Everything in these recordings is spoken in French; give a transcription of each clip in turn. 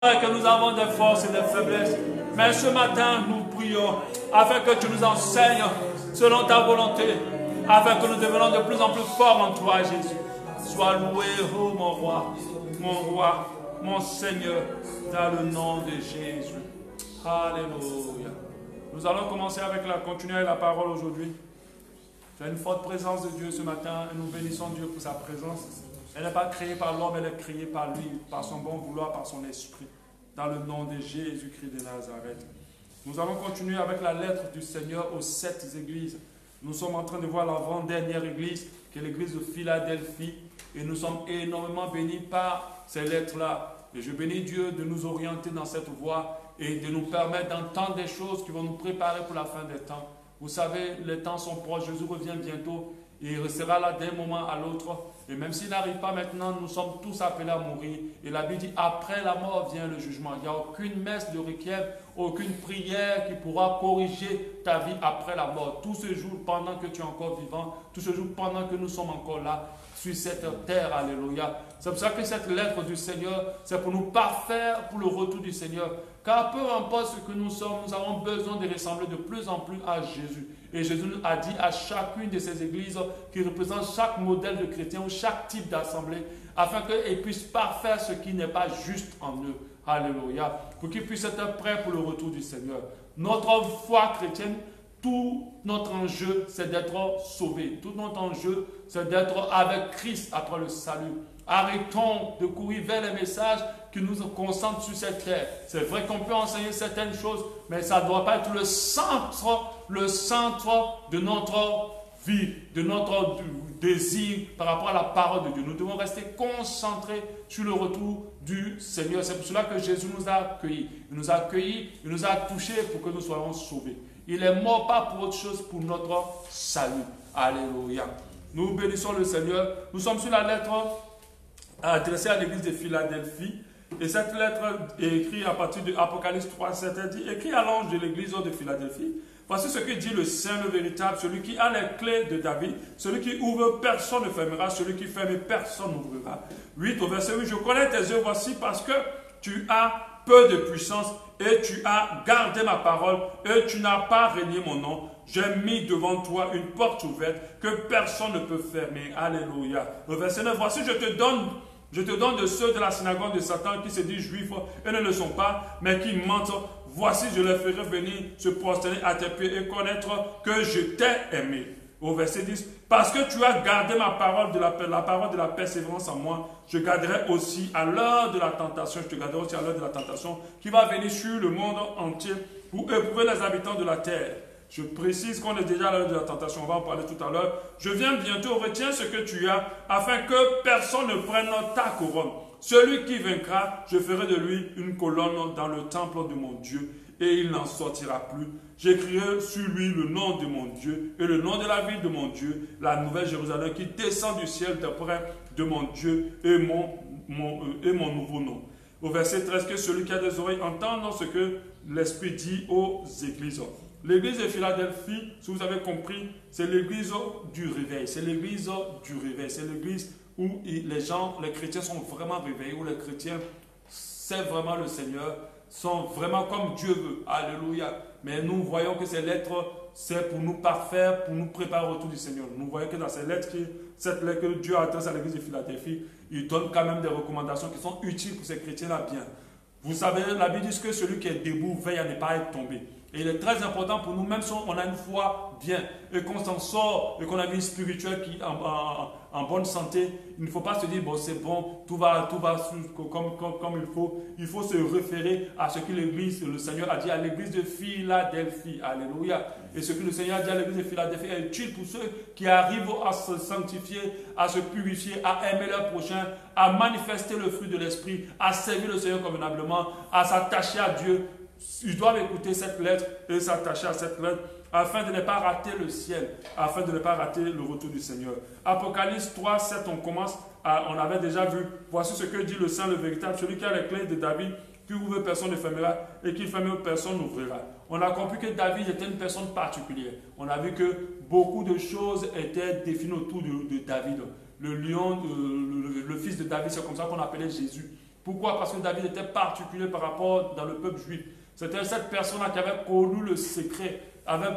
Que nous avons des forces et des faiblesses. Mais ce matin, nous prions afin que tu nous enseignes selon ta volonté, afin que nous devenions de plus en plus forts en toi, Jésus. Sois loué, oh mon roi, mon Seigneur, dans le nom de Jésus. Alléluia. Nous allons commencer avec continuer la parole aujourd'hui. Tu as une forte présence de Dieu ce matin et nous bénissons Dieu pour sa présence. Elle n'est pas créée par l'homme, elle est créée par lui, par son bon vouloir, par son esprit. Dans le nom de Jésus-Christ de Nazareth. Nous allons continuer avec la lettre du Seigneur aux 7 églises. Nous sommes en train de voir l'avant-dernière église, qui est l'église de Philadelphie. Et nous sommes énormément bénis par ces lettres-là. Et je bénis Dieu de nous orienter dans cette voie et de nous permettre d'entendre des choses qui vont nous préparer pour la fin des temps. Vous savez, les temps sont proches, Jésus revient bientôt. Et il restera là d'un moment à l'autre. Et même s'il n'arrive pas maintenant, nous sommes tous appelés à mourir. Et la Bible dit, après la mort vient le jugement. Il n'y a aucune messe de requiem, aucune prière qui pourra corriger ta vie après la mort. Tout se joue pendant que tu es encore vivant. Tout se joue pendant que nous sommes encore là, sur cette terre. Alléluia. C'est pour ça que cette lettre du Seigneur, c'est pour nous parfaire pour le retour du Seigneur. Car peu importe ce que nous sommes, nous avons besoin de ressembler de plus en plus à Jésus. Et Jésus a dit à chacune de ces églises qui représentent chaque modèle de chrétien ou chaque type d'assemblée, afin qu'ils puissent parfaire ce qui n'est pas juste en eux. Alléluia. Pour qu'ils puissent être prêts pour le retour du Seigneur. Notre foi chrétienne, tout notre enjeu, c'est d'être sauvé. Tout notre enjeu, c'est d'être avec Christ après le salut. Arrêtons de courir vers les messages qui nous concentrent sur cette terre. C'est vrai qu'on peut enseigner certaines choses, mais ça ne doit pas être le centre de notre vie, de notre désir par rapport à la parole de Dieu. Nous devons rester concentrés sur le retour du Seigneur. C'est pour cela que Jésus nous a accueillis. Il nous a accueillis, il nous a touchés pour que nous soyons sauvés. Il est mort pas pour autre chose, pour notre salut. Alléluia. Nous bénissons le Seigneur. Nous sommes sur la lettre adressée à l'église de Philadelphie. Et cette lettre est écrite à partir de Apocalypse 3, 7. Elle dit, écrit à l'ange de l'église de Philadelphie. Voici ce que dit le Saint, le véritable, celui qui a les clés de David, celui qui ouvre, personne ne fermera, celui qui ferme, personne n'ouvrira. 8 au verset 8, je connais tes œuvres, voici parce que tu as peu de puissance et tu as gardé ma parole et tu n'as pas renié mon nom. J'ai mis devant toi une porte ouverte que personne ne peut fermer. Alléluia. Au verset 9, voici je te donne de ceux de la synagogue de Satan qui se disent juifs et ne le sont pas, mais qui mentent. Voici, je les ferai venir se prosterner à tes pieds et connaître que je t'ai aimé. Au verset 10, parce que tu as gardé ma parole de la parole de la persévérance en moi, je garderai aussi à l'heure de la tentation, je te garderai aussi à l'heure de la tentation qui va venir sur le monde entier pour éprouver les habitants de la terre. Je précise qu'on est déjà à l'heure de la tentation, on va en parler tout à l'heure. Je viens bientôt, retiens ce que tu as, afin que personne ne prenne ta couronne. Celui qui vaincra, je ferai de lui une colonne dans le temple de mon Dieu, et il n'en sortira plus. J'écrirai sur lui le nom de mon Dieu, et le nom de la ville de mon Dieu, la nouvelle Jérusalem qui descend du ciel d'après de mon Dieu, et mon nouveau nom. Au verset 13, que celui qui a des oreilles entende ce que l'Esprit dit aux églises. L'église de Philadelphie, si vous avez compris, c'est l'église du réveil. C'est l'église du réveil. C'est l'église où les chrétiens sont vraiment réveillés, où les chrétiens savent vraiment le Seigneur, sont vraiment comme Dieu veut. Alléluia. Mais nous voyons que ces lettres, c'est pour nous parfaire, pour nous préparer au retour du Seigneur. Nous voyons que dans ces lettres, cette lettre que Dieu adresse à l'église de Philadelphie, il donne quand même des recommandations qui sont utiles pour ces chrétiens-là bien. Vous savez, la Bible dit que celui qui est debout veille à ne pas être tombé. Et il est très important pour nous, même si on a une foi bien, et qu'on s'en sort, et qu'on a une vie spirituelle qui en bonne santé, il ne faut pas se dire, bon, c'est bon, tout va comme il faut. Il faut se référer à ce que le Seigneur a dit à l'église de Philadelphie. Alléluia. Et ce que le Seigneur a dit à l'église de Philadelphie est utile pour ceux qui arrivent à se sanctifier, à se purifier, à aimer leur prochain, à manifester le fruit de l'esprit, à servir le Seigneur convenablement, à s'attacher à Dieu. Ils doivent écouter cette lettre et s'attacher à cette lettre afin de ne pas rater le ciel, afin de ne pas rater le retour du Seigneur. Apocalypse 3, 7, on avait déjà vu, voici ce que dit le Saint, le véritable, celui qui a les clés de David, qui ouvre personne ne fermera et qui ferme personne n'ouvrira. On a compris que David était une personne particulière. On a vu que beaucoup de choses étaient définies autour de David. Le lion, le fils de David, c'est comme ça qu'on appelait Jésus. Pourquoi? Parce que David était particulier par rapport dans le peuple juif. C'était cette personne-là qui avait connu le secret, avait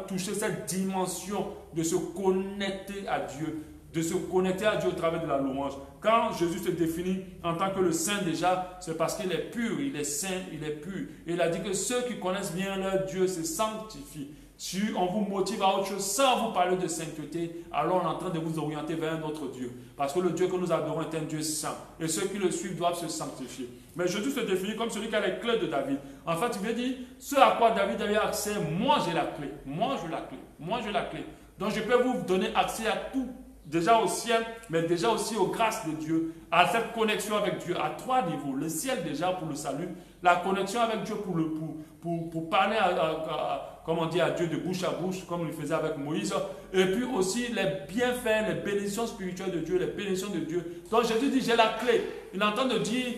touché cette dimension de se connecter à Dieu, au travers de la louange. Quand Jésus se définit en tant que le saint déjà, c'est parce qu'il est pur, il est saint, il est pur. Et il a dit que ceux qui connaissent bien leur Dieu se sanctifient. Si on vous motive à autre chose sans vous parler de sainteté, alors on est en train de vous orienter vers un autre Dieu. Parce que le Dieu que nous adorons est un Dieu saint. Et ceux qui le suivent doivent se sanctifier. Mais Jésus se définit comme celui qui a les clés de David. En fait, il veut dire, ce à quoi David avait accès, moi j'ai la clé. Moi j'ai la clé. Moi j'ai la clé. Donc je peux vous donner accès à tout. Déjà au ciel, mais déjà aussi aux grâces de Dieu, à cette connexion avec Dieu à 3 niveaux. Le ciel déjà pour le salut, la connexion avec Dieu pour parler à Dieu de bouche à bouche, comme il faisait avec Moïse, et puis aussi les bienfaits, les bénédictions spirituelles de Dieu, les bénédictions de Dieu. Donc Jésus dit, j'ai la clé. Il est en train de dire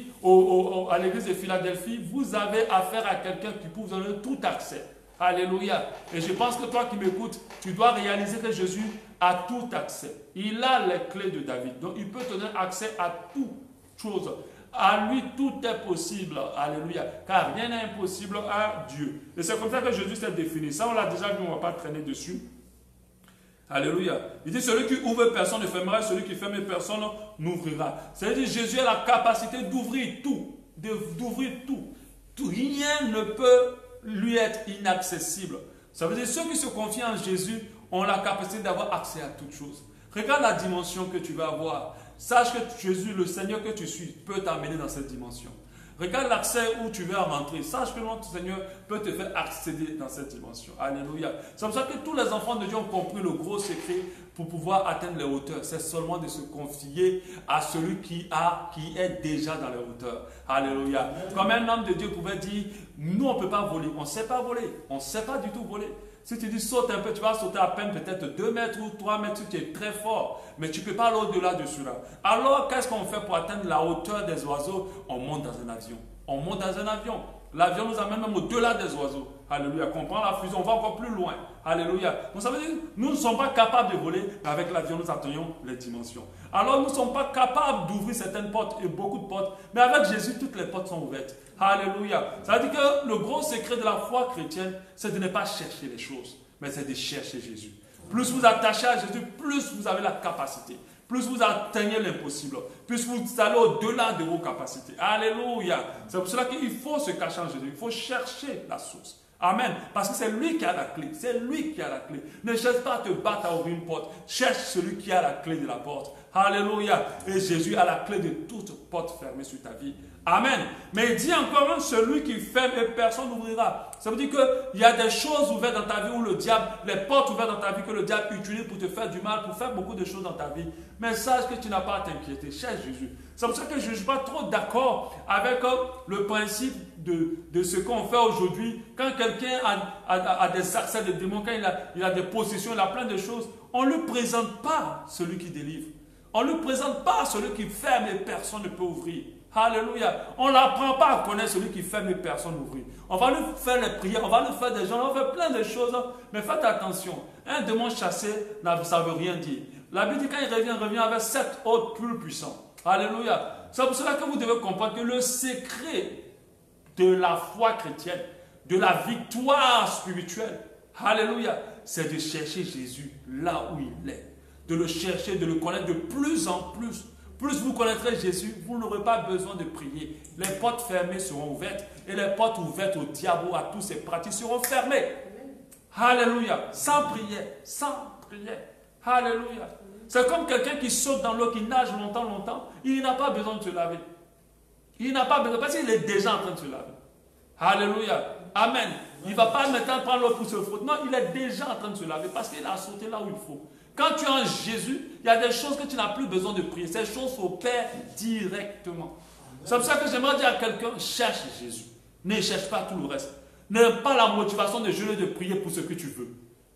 à l'église de Philadelphie, vous avez affaire à quelqu'un qui peut vous donner tout accès. Alléluia. Et je pense que toi qui m'écoutes, tu dois réaliser que Jésus a tout accès. Il a les clés de David. Donc il peut te donner accès à toute chose. À lui, tout est possible. Alléluia. Car rien n'est impossible à Dieu. Et c'est comme ça que Jésus s'est défini. Ça, on l'a déjà vu, on ne va pas traîner dessus. Alléluia. Il dit, celui qui ouvre, personne ne fermera. Celui qui ferme, personne n'ouvrira. C'est-à-dire, Jésus a la capacité d'ouvrir tout. D'ouvrir tout. Rien ne peut lui être inaccessible. Ça veut dire, ceux qui se confient en Jésus ont la capacité d'avoir accès à toutes choses. Regarde la dimension que tu vas avoir. Sache que Jésus, le Seigneur que tu suis, peut t'amener dans cette dimension. Regarde l'accès où tu veux rentrer. Sache que notre Seigneur peut te faire accéder dans cette dimension. Alléluia. C'est comme ça que tous les enfants de Dieu ont compris le gros secret pour pouvoir atteindre les hauteurs. C'est seulement de se confier à celui qui est déjà dans les hauteurs. Alléluia. Comme un homme de Dieu pouvait dire, nous on ne peut pas voler. On ne sait pas voler. On ne sait pas du tout voler. Si tu dis saute un peu, tu vas sauter à peine peut-être 2 mètres ou 3 mètres si tu es très fort. Mais tu ne peux pas aller au-delà de cela. Alors, qu'est-ce qu'on fait pour atteindre la hauteur des oiseaux? On monte dans un avion. On monte dans un avion. L'avion nous amène même au-delà des oiseaux. Alléluia. Qu'on prend la fusion, on va encore plus loin. Alléluia. Donc ça veut dire que nous ne sommes pas capables de voler, mais avec l'avion, nous atteignons les dimensions. Alors, nous ne sommes pas capables d'ouvrir certaines portes et beaucoup de portes. Mais avec Jésus, toutes les portes sont ouvertes. Alléluia. Ça veut dire que le gros secret de la foi chrétienne, c'est de ne pas chercher les choses, mais c'est de chercher Jésus. Plus vous attachez à Jésus, plus vous avez la capacité. Plus vous atteignez l'impossible. Plus vous allez au-delà de vos capacités. Alléluia. C'est pour cela qu'il faut se cacher en Jésus. Il faut chercher la source. Amen. Parce que c'est lui qui a la clé. C'est lui qui a la clé. Ne cherche pas à te battre à ouvrir une porte. Cherche celui qui a la clé de la porte. Alléluia. Et Jésus a la clé de toute porte fermée sur ta vie. Amen. Mais il dit encore, celui qui ferme et personne n'ouvrira. Ça veut dire qu'il y a des choses ouvertes dans ta vie où le diable, les portes ouvertes dans ta vie que le diable utilise pour te faire du mal, pour faire beaucoup de choses dans ta vie. Mais sache que tu n'as pas à t'inquiéter. Cherche Jésus. C'est pour ça que je ne suis pas trop d'accord avec le principe de ce qu'on fait aujourd'hui. Quand quelqu'un a des accès de démons, quand il a des possessions, il a plein de choses, on ne lui présente pas celui qui délivre. On ne lui présente pas celui qui ferme et personne ne peut ouvrir. Alléluia. On ne l'apprend pas à connaître celui qui ferme et personne n'ouvre. On va lui faire les prières, on va lui faire des gens, on va faire plein de choses. Mais faites attention. Un démon chassé, ça ne veut rien dire. La Bible dit quand il revient avec 7 autres plus puissants. Alléluia. C'est pour cela que vous devez comprendre que le secret de la foi chrétienne, de la victoire spirituelle, alléluia, c'est de chercher Jésus là où il est. De le chercher, de le connaître de plus en plus. Plus vous connaîtrez Jésus, vous n'aurez pas besoin de prier. Les portes fermées seront ouvertes et les portes ouvertes au diable, à tous ses pratiques seront fermées. Alléluia. Sans prière, sans prière. Alléluia. C'est comme quelqu'un qui saute dans l'eau, qui nage longtemps. Il n'a pas besoin de se laver. Il n'a pas besoin, parce qu'il est déjà en train de se laver. Alléluia. Amen. Il ne va pas maintenant prendre l'eau pour se frotter. Non, il est déjà en train de se laver parce qu'il a sauté là où il faut. Quand tu es en Jésus, il y a des choses que tu n'as plus besoin de prier. Ces choses s'opèrent directement. C'est pour ça que j'aimerais dire à quelqu'un, cherche Jésus. Ne cherche pas tout le reste. N'aie pas la motivation de jeûner, de prier pour ce que tu veux.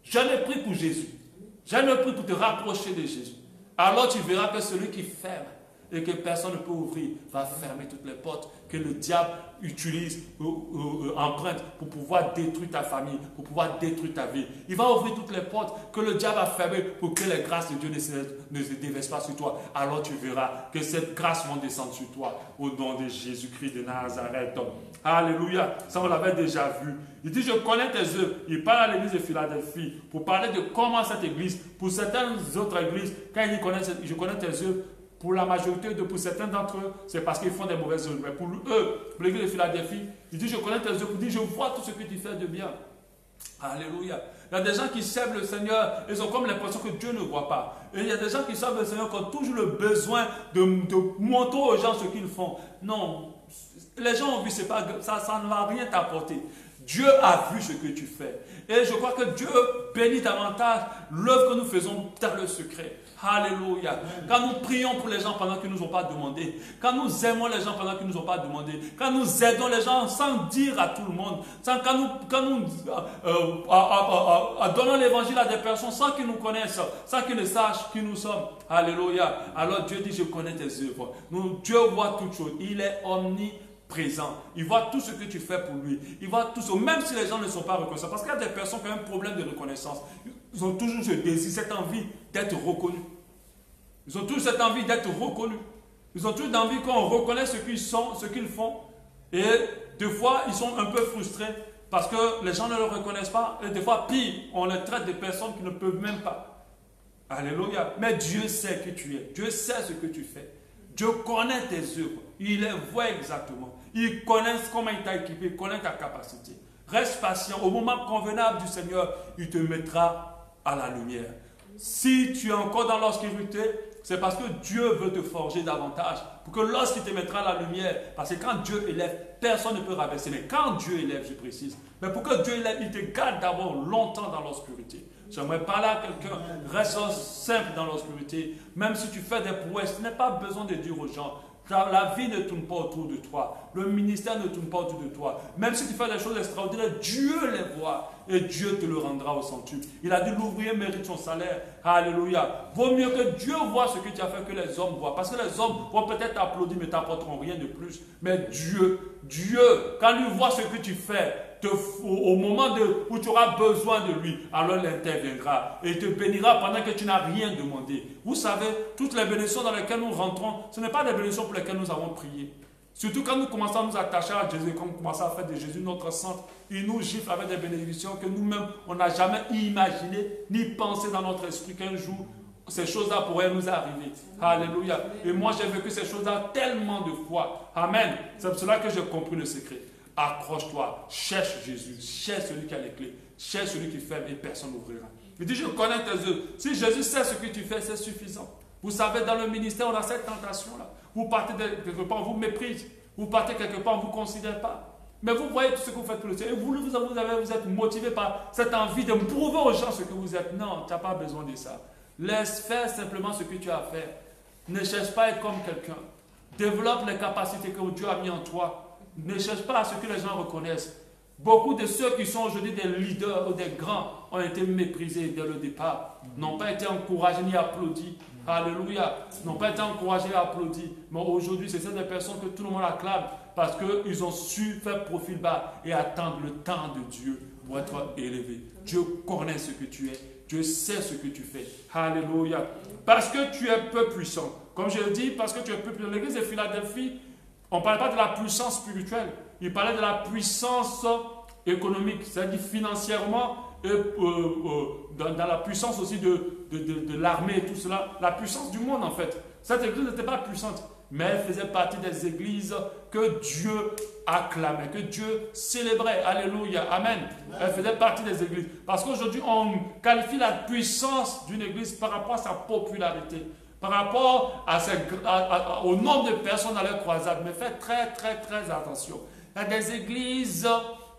Je ne prie pour Jésus. Je ne prie pour te rapprocher de Jésus. Alors tu verras que celui qui ferme et que personne ne peut ouvrir, va fermer toutes les portes que le diable utilise, emprunte pour pouvoir détruire ta famille, pour pouvoir détruire ta vie. Il va ouvrir toutes les portes que le diable a fermées pour que les grâces de Dieu ne se déversent pas sur toi. Alors tu verras que cette grâce va descendre sur toi au nom de Jésus-Christ de Nazareth. Alléluia. Ça, on l'avait déjà vu. Il dit, je connais tes œuvres. Il parle à l'église de Philadelphie pour parler de comment cette église, pour certaines autres églises, quand il dit, je connais tes œuvres, pour la majorité, pour certains d'entre eux, c'est parce qu'ils font des mauvaises œuvres. Mais pour eux, pour l'église de Philadelphie, il dit, je connais tes œuvres. Il dit, je vois tout ce que tu fais de bien. Alléluia. Il y a des gens qui servent le Seigneur, ils ont comme l'impression que Dieu ne voit pas. Et il y a des gens qui servent le Seigneur qui ont toujours le besoin de montrer aux gens ce qu'ils font. Non, les gens ont vu, ça ne va rien t'apporter. Dieu a vu ce que tu fais. Et je crois que Dieu bénit davantage l'œuvre que nous faisons dans le secret. Alléluia. Quand nous prions pour les gens pendant qu'ils ne nous ont pas demandé, quand nous aimons les gens pendant qu'ils ne nous ont pas demandé, quand nous aidons les gens sans dire à tout le monde, quand nous donnons l'évangile à des personnes sans qu'ils nous connaissent, sans qu'ils ne sachent qui nous sommes. Alléluia. Alors Dieu dit, je connais tes œuvres. Dieu voit toutes choses. Il est omniprésent. Il voit tout ce que tu fais pour lui. Il voit tout ça, même si les gens ne sont pas reconnaissants. Parce qu'il y a des personnes qui ont un problème de reconnaissance. Ils ont toujours ce désir, cette envie d'être reconnus. Ils ont toujours cette envie d'être reconnus. Ils ont toujours envie qu'on reconnaisse ce qu'ils sont, ce qu'ils font. Et des fois, ils sont un peu frustrés parce que les gens ne le reconnaissent pas. Et des fois, pire, on les traite de personnes qui ne peuvent même pas. Alléluia. Mais Dieu sait qui tu es. Dieu sait ce que tu fais. Dieu connaît tes œuvres. Il les voit exactement. Il connaît comment il t'a équipé. Il connaît ta capacité. Reste patient. Au moment convenable du Seigneur, il te mettra à la lumière. Si tu es encore dans l'obscurité, c'est parce que Dieu veut te forger davantage. Pour que lorsqu'il te mettra à la lumière, parce que quand Dieu élève, personne ne peut rabaisser. Mais quand Dieu élève, je précise, mais pour que Dieu élève, il te garde d'abord longtemps dans l'obscurité. J'aimerais parler à quelqu'un, reste simple dans l'obscurité. Même si tu fais des prouesses, tu n'as pas besoin de dire aux gens. La vie ne tourne pas autour de toi. Le ministère ne tourne pas autour de toi. Même si tu fais des choses extraordinaires, Dieu les voit et Dieu te le rendra au centuple. Il a dit l'ouvrier mérite son salaire. Alléluia. Vaut mieux que Dieu voit ce que tu as fait que les hommes voient. Parce que les hommes vont peut-être t'applaudir mais t'apporteront rien de plus. Mais Dieu, quand il voit ce que tu fais, au moment où tu auras besoin de lui, alors il interviendra et il te bénira pendant que tu n'as rien demandé. Vous savez, toutes les bénédictions dans lesquelles nous rentrons, ce n'est pas des bénédictions pour lesquelles nous avons prié. Surtout quand nous commençons à nous attacher à Jésus, quand nous commençons à faire de Jésus notre centre, il nous gifle avec des bénédictions que nous-mêmes, on n'a jamais imaginé ni pensé dans notre esprit qu'un jour, ces choses-là pourraient nous arriver. Alléluia. Et moi, j'ai vécu ces choses-là tellement de fois. Amen. C'est pour cela que j'ai compris le secret. Accroche-toi, cherche Jésus, cherche celui qui a les clés, cherche celui qui ferme et personne n'ouvrira. Il dit, je connais tes œuvres. Si Jésus sait ce que tu fais, c'est suffisant. Vous savez, dans le ministère, on a cette tentation-là. Vous partez quelque part, on vous méprise. Vous partez quelque part, on ne vous considère pas. Mais vous voyez tout ce que vous faites pour le Seigneur. Et vous êtes motivé par cette envie de prouver aux gens ce que vous êtes. Non, tu n'as pas besoin de ça. Laisse faire simplement ce que tu as à faire. Ne cherche pas à être comme quelqu'un. Développe les capacités que Dieu a mis en toi. Ne cherche pas à ce que les gens reconnaissent. Beaucoup de ceux qui sont aujourd'hui des leaders ou des grands ont été méprisés dès le départ. N'ont pas été encouragés ni applaudis. Alléluia. N'ont pas été encouragés et applaudis. Mais aujourd'hui, c'est des personnes que tout le monde acclame parce qu'ils ont su faire profil bas et attendre le temps de Dieu pour être élevés. Dieu connaît ce que tu es. Dieu sait ce que tu fais. Alléluia. Parce que tu es peu puissant. Comme je le dis, parce que tu es peu puissant. L'église de Philadelphie, on ne parlait pas de la puissance spirituelle. Il parlait de la puissance économique, c'est-à-dire financièrement et dans la puissance aussi de l'armée et tout cela. La puissance du monde en fait. Cette église n'était pas puissante, mais elle faisait partie des églises que Dieu acclamait, que Dieu célébrait. Alléluia, amen. Elle faisait partie des églises. Parce qu'aujourd'hui, on qualifie la puissance d'une église par rapport à sa popularité, par rapport au nombre de personnes à leur croisade. Mais faites très, très, très attention. Il y a des églises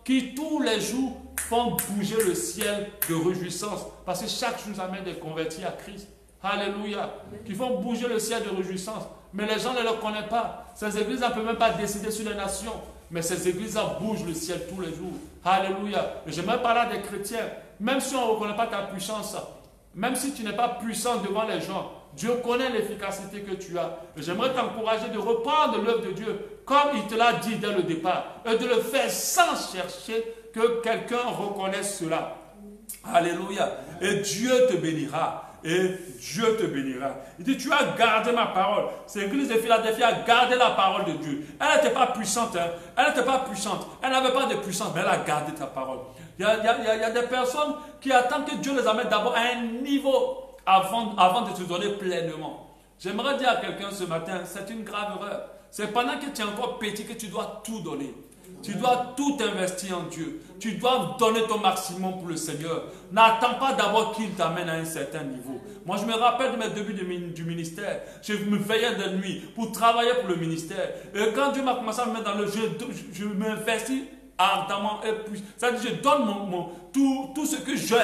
qui tous les jours font bouger le ciel de réjouissance. Parce que chaque jour, nous amène des convertis à Christ. Alléluia. Qui font bouger le ciel de réjouissance. Mais les gens ne le connaissent pas. Ces églises ne peuvent même pas décider sur les nations. Mais ces églises-là bougent le ciel tous les jours. Alléluia. Et j'aimerais parler à des chrétiens. Même si on ne reconnaît pas ta puissance, même si tu n'es pas puissant devant les gens, Dieu connaît l'efficacité que tu as. Et j'aimerais t'encourager de reprendre l'œuvre de Dieu comme il te l'a dit dès le départ et de le faire sans chercher que quelqu'un reconnaisse cela. Alléluia. Et Dieu te bénira. Et Dieu te bénira. Il dit, tu as gardé ma parole. C'est l'église de Philadelphie a gardé la parole de Dieu. Elle n'était pas puissante. Hein. Elle n'était pas puissante. Elle n'avait pas de puissance, mais elle a gardé ta parole. Il y a des personnes qui attendent que Dieu les amène d'abord à un niveau avant de te donner pleinement. J'aimerais dire à quelqu'un ce matin, c'est une grave erreur. C'est pendant que tu es encore petit que tu dois tout donner. Tu dois tout investir en Dieu. Tu dois donner ton maximum pour le Seigneur. N'attends pas d'abord qu'il t'amène à un certain niveau. Moi, je me rappelle de mes débuts du ministère. Je me veillais de nuit pour travailler pour le ministère. Et quand Dieu m'a commencé à me mettre dans le jeu, je m'investis ardemment et puis, c'est-à-dire je donne tout ce que j'ai.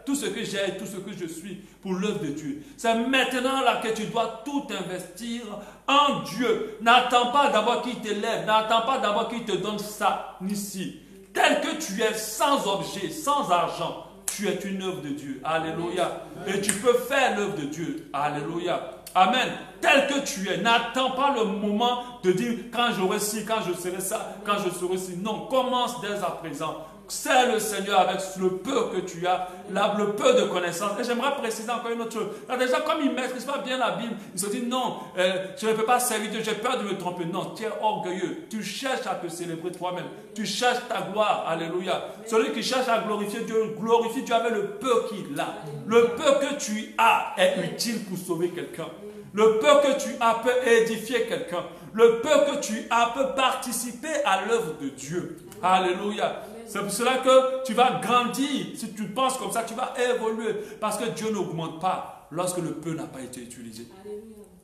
Tout ce que j'ai et tout ce que je suis pour l'œuvre de Dieu. C'est maintenant là que tu dois tout investir en Dieu. N'attends pas d'abord qu'il t'élève. N'attends pas d'abord qu'il te donne ça ici. Tel que tu es, sans objet, sans argent, tu es une œuvre de Dieu. Alléluia. Et tu peux faire l'œuvre de Dieu. Alléluia. Amen. Tel que tu es, n'attends pas le moment de dire quand j'aurai ci, quand je serai ça, quand je serai ci. Non, commence dès à présent. C'est le Seigneur avec le peu que tu as, le peu de connaissances. Et j'aimerais préciser encore une autre chose. Là, déjà, comme ils ne maîtrisent pas bien la Bible, ils se disent non, je ne peux pas servir Dieu, j'ai peur de me tromper. Non, tu es orgueilleux. Tu cherches à te célébrer toi-même. Tu cherches ta gloire. Alléluia. Celui qui cherche à glorifier Dieu, glorifie Dieu avec le peu qu'il a. Le peu que tu as est utile pour sauver quelqu'un. Le peu que tu as peut édifier quelqu'un. Le peu que tu as peut participer à l'œuvre de Dieu. Alléluia. C'est pour cela que tu vas grandir. Si tu penses comme ça, tu vas évoluer. Parce que Dieu n'augmente pas lorsque le peu n'a pas été utilisé.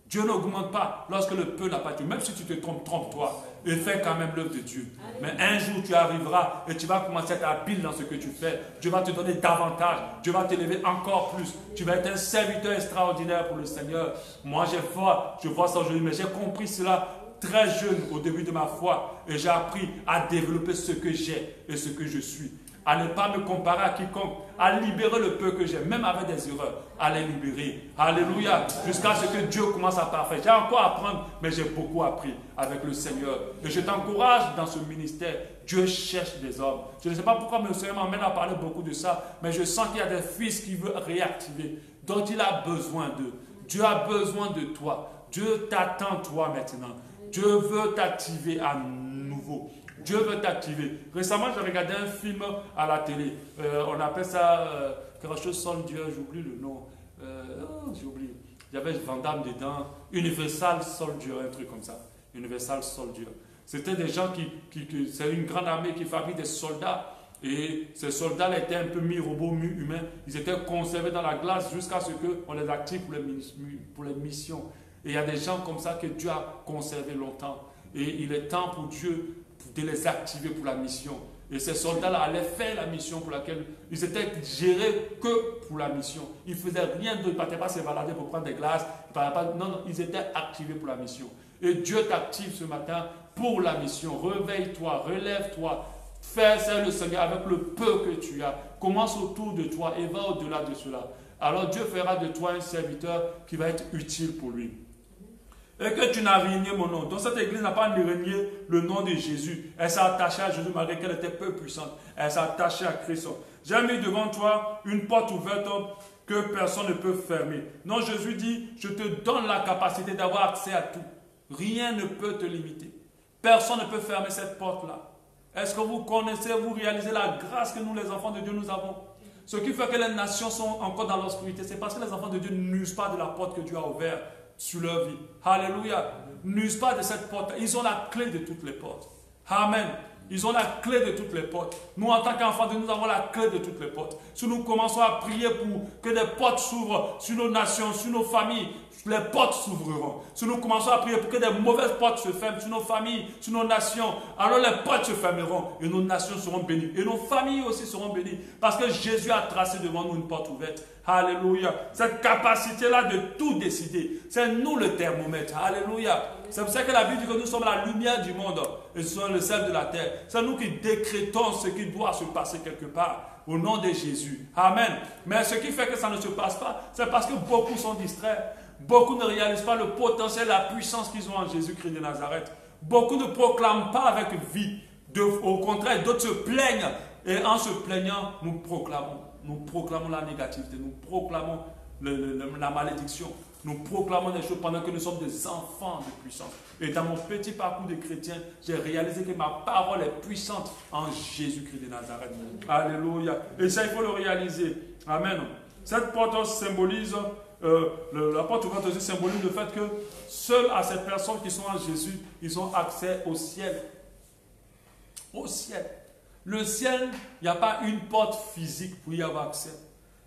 Dieu n'augmente pas lorsque le peu n'a pas été utilisé. Même si tu te trompes, trompe-toi. Et fais quand même l'œuvre de Dieu. Mais un jour, tu arriveras et tu vas commencer à être habile dans ce que tu fais. Dieu va te donner davantage. Dieu va t'élever encore plus. Tu vas être un serviteur extraordinaire pour le Seigneur. Moi, je vois ça aujourd'hui, mais j'ai compris cela très jeune au début de ma foi et j'ai appris à développer ce que j'ai et ce que je suis. À ne pas me comparer à quiconque, à libérer le peu que j'ai, même avec des erreurs, à les libérer. Alléluia. Jusqu'à ce que Dieu commence à parfaire. J'ai encore à apprendre, mais j'ai beaucoup appris avec le Seigneur. Et je t'encourage dans ce ministère. Dieu cherche des hommes. Je ne sais pas pourquoi le Seigneur m'emmène à parler beaucoup de ça, mais je sens qu'il y a des fils qui veulent réactiver, dont il a besoin d'eux. Dieu a besoin de toi. Dieu t'attend toi maintenant. Dieu veut t'activer à nouveau. Dieu veut t'activer. Récemment, j'ai regardé un film à la télé. On appelle ça quelque chose Soldier, j'oublie le nom. J'ai oublié. Il y avait Van Damme dedans. Universal Soldier, un truc comme ça. Universal Soldier. C'était des gens c'est une grande armée qui fabrique des soldats. Et ces soldats étaient un peu mi-robots, mi-humains. Ils étaient conservés dans la glace jusqu'à ce qu'on les active pour les missions. Et il y a des gens comme ça que Dieu a conservé longtemps. Et il est temps pour Dieu de les activer pour la mission. Et ces soldats-là allaient faire la mission pour laquelle ils étaient gérés que pour la mission. Ils ne faisaient rien d'autre. Ils ne partaient pas se balader pour prendre des glaces. Non, ils étaient activés pour la mission. Et Dieu t'active ce matin pour la mission. Réveille-toi, relève-toi. Fais le Seigneur avec le peu que tu as. Commence autour de toi et va au-delà de cela. Alors Dieu fera de toi un serviteur qui va être utile pour lui. Et que tu n'as régné mon nom. Donc cette église n'a pas régné le nom de Jésus. Elle s'est attachée à Jésus malgré qu'elle était peu puissante. Elle s'est attachée à Christ. J'ai mis devant toi une porte ouverte que personne ne peut fermer. Non, Jésus dit, je te donne la capacité d'avoir accès à tout. Rien ne peut te limiter. Personne ne peut fermer cette porte-là. Est-ce que vous connaissez, vous réalisez la grâce que nous, les enfants de Dieu, nous avons? Ce qui fait que les nations sont encore dans l'obscurité, c'est parce que les enfants de Dieu n'usent pas de la porte que Dieu a ouverte sur leur vie. Alléluia. N'usent pas de cette porte. Ils ont la clé de toutes les portes. Amen. Ils ont la clé de toutes les portes. Nous, en tant qu'enfants de Dieu, nous avons la clé de toutes les portes. Si nous commençons à prier pour que des portes s'ouvrent sur nos nations, sur nos familles, les portes s'ouvriront. Si nous commençons à prier pour que des mauvaises portes se ferment sur nos familles, sur nos nations, alors les portes se fermeront et nos nations seront bénies. Et nos familles aussi seront bénies. Parce que Jésus a tracé devant nous une porte ouverte. Alléluia. Cette capacité-là de tout décider, c'est nous le thermomètre. Alléluia. C'est pour ça que la Bible dit que nous sommes la lumière du monde et nous sommes le sel de la terre. C'est nous qui décrétons ce qui doit se passer quelque part. Au nom de Jésus. Amen. Mais ce qui fait que ça ne se passe pas, c'est parce que beaucoup sont distraits. Beaucoup ne réalisent pas le potentiel, la puissance qu'ils ont en Jésus-Christ de Nazareth. Beaucoup ne proclament pas avec vie. Au contraire, d'autres se plaignent. Et en se plaignant, nous proclamons la négativité, nous proclamons la malédiction, nous proclamons des choses pendant que nous sommes des enfants de puissance. Et dans mon petit parcours de chrétien, j'ai réalisé que ma parole est puissante en Jésus-Christ de Nazareth. Alléluia. Et ça, il faut le réaliser. Amen. Cette porte symbolise, la porte ouverte aussi symbolise le fait que seules à ces personnes qui sont en Jésus, ils ont accès au ciel. Au ciel. Le ciel, il n'y a pas une porte physique pour y avoir accès.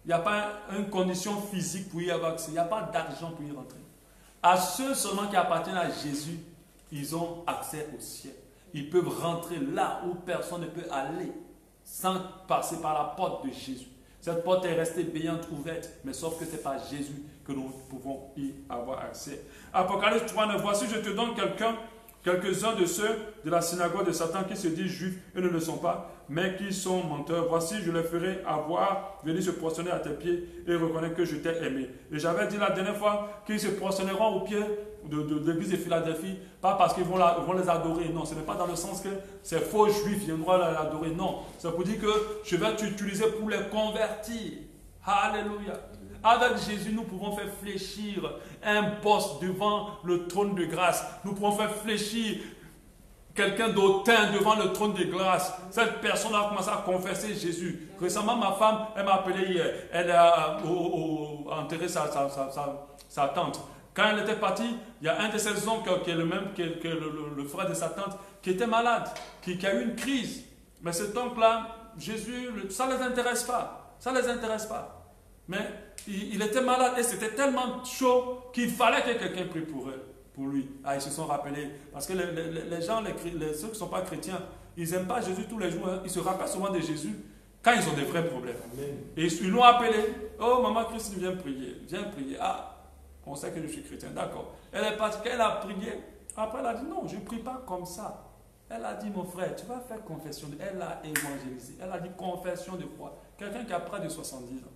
Il n'y a pas une condition physique pour y avoir accès. Il n'y a pas d'argent pour y rentrer. À ceux seulement qui appartiennent à Jésus, ils ont accès au ciel. Ils peuvent rentrer là où personne ne peut aller sans passer par la porte de Jésus. Cette porte est restée béante, ouverte, mais sauf que c'est par Jésus que nous pouvons y avoir accès. Apocalypse 3:9. Voici, je te donne quelques-uns de ceux de la synagogue de Satan qui se disent juifs et ne le sont pas, mais qui sont menteurs. Voici, je les ferai venir se prosterner à tes pieds et reconnaître que je t'ai aimé. Et j'avais dit la dernière fois qu'ils se prosterneront aux pieds de l'église de Philadelphie, pas parce qu'ils vont les adorer. Non, ce n'est pas dans le sens que ces faux juifs viendront l'adorer. Non, c'est pour dire que je vais t'utiliser pour les convertir. Alléluia. Avec Jésus, nous pouvons faire fléchir un boss devant le trône de grâce. Nous pouvons faire fléchir quelqu'un d'autant devant le trône de grâce. Cette personne a commencé à confesser Jésus. Récemment, ma femme, elle m'a appelé hier. Elle a enterré sa tante. Quand elle était partie, il y a un de ses oncles qui est le même que le frère de sa tante, qui était malade, qui a eu une crise. Mais cet oncle-là, Jésus, ça ne les intéresse pas. Ça ne les intéresse pas. Mais il était malade et c'était tellement chaud qu'il fallait que quelqu'un prie pour lui. Ah, ils se sont rappelés. Parce que les gens, ceux qui ne sont pas chrétiens, ils n'aiment pas Jésus tous les jours. Hein. Ils se rappellent souvent de Jésus quand ils ont des vrais problèmes. Amen. Et ils l'ont appelé. Oh, maman Christine, viens prier. Viens prier. Ah, on sait que je suis chrétien. D'accord. Elle est partie. Quand elle a prié, après elle a dit non, je ne prie pas comme ça. Elle a dit, mon frère, tu vas faire confession. Elle a évangélisé. Elle a dit confession de foi. Quelqu'un qui a près de 70 ans.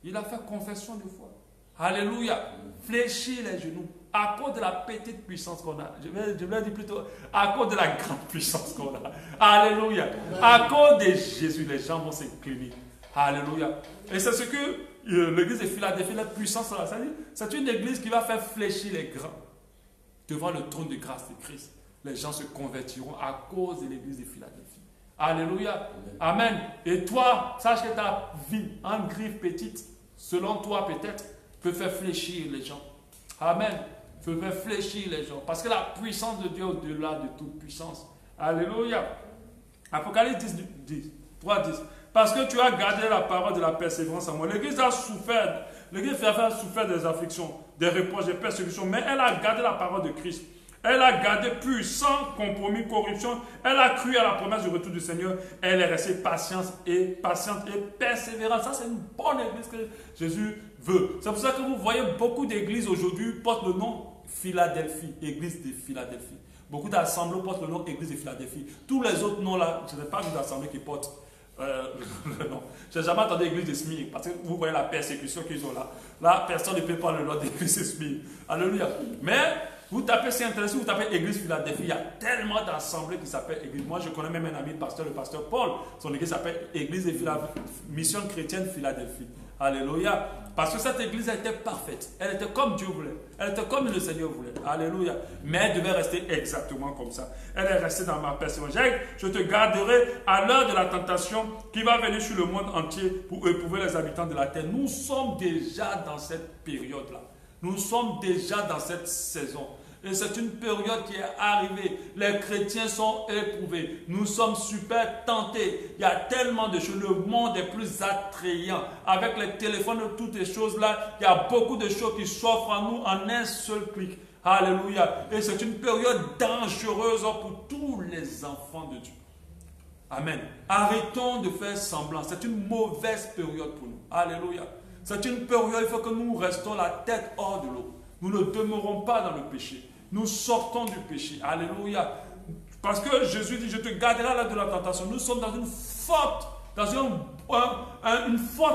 Il a fait confession de foi. Alléluia. Fléchir les genoux. À cause de la petite puissance qu'on a. Je vais dire plutôt à cause de la grande puissance qu'on a. Alléluia. À cause de Jésus, les gens vont s'incliner. Alléluia. Et c'est ce que l'église de Philadelphie, la puissance, c'est une église qui va faire fléchir les grands devant le trône de grâce de Christ. Les gens se convertiront à cause de l'église de Philadelphie. Alléluia. Amen. Et toi, sache que ta vie, en griffe petite, selon toi peut-être, peut faire fléchir les gens. Amen. Peut faire fléchir les gens. Parce que la puissance de Dieu est au-delà de toute puissance. Alléluia. Apocalypse 3:10. Parce que tu as gardé la parole de la persévérance en moi. L'église a souffert. L'église a souffert des afflictions, des reproches, des persécutions. Mais elle a gardé la parole de Christ. Elle a gardé pur, sans compromis, corruption. Elle a cru à la promesse du retour du Seigneur. Elle est restée patiente et persévérante. Ça, c'est une bonne église que Jésus veut. C'est pour ça que vous voyez beaucoup d'églises aujourd'hui portent le nom Philadelphie, église de Philadelphie. Beaucoup d'assemblées portent le nom église de Philadelphie. Tous les autres noms là, je n'ai pas vu d'assemblée qui portent le nom. Je n'ai jamais entendu l'église de Smyrne parce que vous voyez la persécution qu'ils ont là. Là, personne ne peut pas le nom d'église de Smyrne. Alléluia. Mais vous tapez sur Internet, vous tapez Église Philadelphie, il y a tellement d'assemblées qui s'appellent Église. Moi, je connais même un ami, le pasteur Paul. Son église s'appelle Église de Philadelphie, Mission chrétienne Philadelphie. Alléluia. Parce que cette église était parfaite. Elle était comme Dieu voulait. Elle était comme le Seigneur voulait. Alléluia. Mais elle devait rester exactement comme ça. Elle est restée dans ma persévérance. Je te garderai à l'heure de la tentation qui va venir sur le monde entier pour éprouver les habitants de la terre. Nous sommes déjà dans cette période-là. Nous sommes déjà dans cette saison. Et c'est une période qui est arrivée. Les chrétiens sont éprouvés. Nous sommes super tentés. Il y a tellement de choses. Le monde est plus attrayant. Avec les téléphones et toutes ces choses-là, il y a beaucoup de choses qui s'offrent à nous en un seul clic. Alléluia. Et c'est une période dangereuse pour tous les enfants de Dieu. Amen. Arrêtons de faire semblant. C'est une mauvaise période pour nous. Alléluia. C'est une période, il faut que nous restons la tête hors de l'eau. Nous ne demeurons pas dans le péché. Nous sortons du péché. Alléluia. Parce que Jésus dit, je te garderai à l'heure de la tentation. Nous sommes dans une forte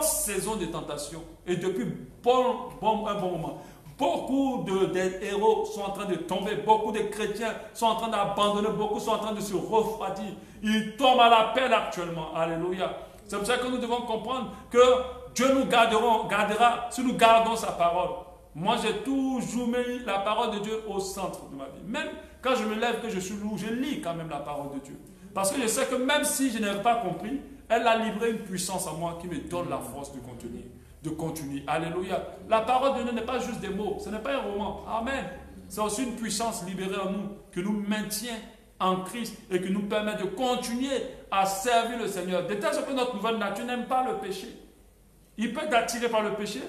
saison de tentation. Et depuis un bon moment. Beaucoup des héros sont en train de tomber, beaucoup de chrétiens sont en train d'abandonner, beaucoup sont en train de se refroidir. Ils tombent à la peine actuellement. Alléluia. C'est pour ça que nous devons comprendre que Dieu nous gardera si nous gardons sa parole. Moi, j'ai toujours mis la parole de Dieu au centre de ma vie. Même quand je me lève, que je suis lourd, je lis quand même la parole de Dieu. Parce que je sais que même si je n'ai pas compris, elle a livré une puissance à moi qui me donne la force de continuer. Alléluia. La parole de Dieu n'est pas juste des mots, ce n'est pas un roman. Amen. C'est aussi une puissance libérée en nous, qui nous maintient en Christ et qui nous permet de continuer à servir le Seigneur. De telle sorte que notre nouvelle nature n'aime pas le péché. Il peut t'attirer par le péché.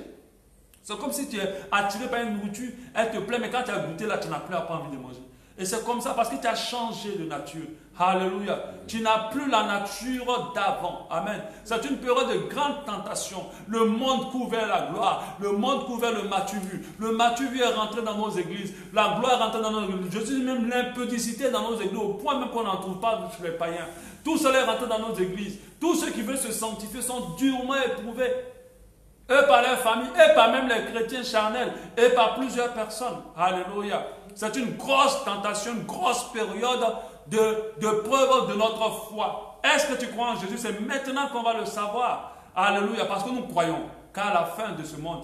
C'est comme si tu es attiré par une nourriture, elle te plaît, mais quand tu as goûté là, tu n'as plus pas envie de manger. Et c'est comme ça parce que tu as changé de nature. Alléluia. Tu n'as plus la nature d'avant. Amen. C'est une période de grande tentation. Le monde couvert la gloire. Le monde couvert le m'as-tu vu. Le m'as-tu vu est rentré dans nos églises. La gloire est rentrée dans nos églises. Je dis même l'impudicité dans nos églises, au point même qu'on n'en trouve pas chez les païens. Tout cela est rentré dans nos églises. Tous ceux qui veulent se sanctifier sont durement éprouvés. Et par leur famille, et par même les chrétiens charnels, et par plusieurs personnes. Alléluia. C'est une grosse tentation, une grosse période de preuve de notre foi. Est-ce que tu crois en Jésus? C'est maintenant qu'on va le savoir. Alléluia. Parce que nous croyons qu'à la fin de ce monde,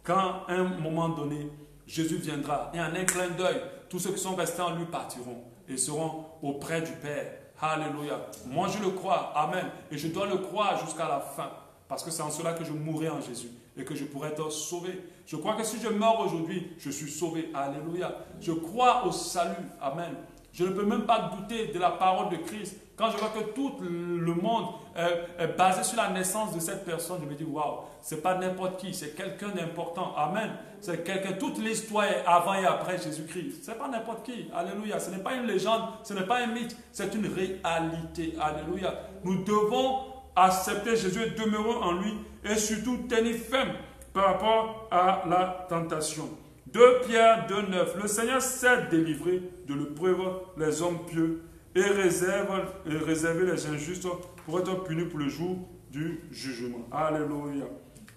quand à un moment donné, Jésus viendra, et en un clin d'œil, tous ceux qui sont restés en lui partiront et seront auprès du Père. Alléluia. Moi, je le crois. Amen. Et je dois le croire jusqu'à la fin. Parce que c'est en cela que je mourrai en Jésus et que je pourrai être sauvé. Je crois que si je meurs aujourd'hui, je suis sauvé. Alléluia. Je crois au salut. Amen. Je ne peux même pas douter de la parole de Christ. Quand je vois que tout le monde est basé sur la naissance de cette personne, je me dis, waouh, ce n'est pas n'importe qui, c'est quelqu'un d'important. Amen. C'est quelqu'un, toute l'histoire est avant et après Jésus-Christ. Ce n'est pas n'importe qui. Alléluia. Ce n'est pas une légende, ce n'est pas un mythe, c'est une réalité. Alléluia. Nous devons accepter Jésus et demeurer en lui et surtout tenir ferme par rapport à la tentation. 2 Pierre 2,9. Le Seigneur sait délivrer de l'épreuve les hommes pieux et réserver les injustes pour être punis pour le jour du jugement. Alléluia.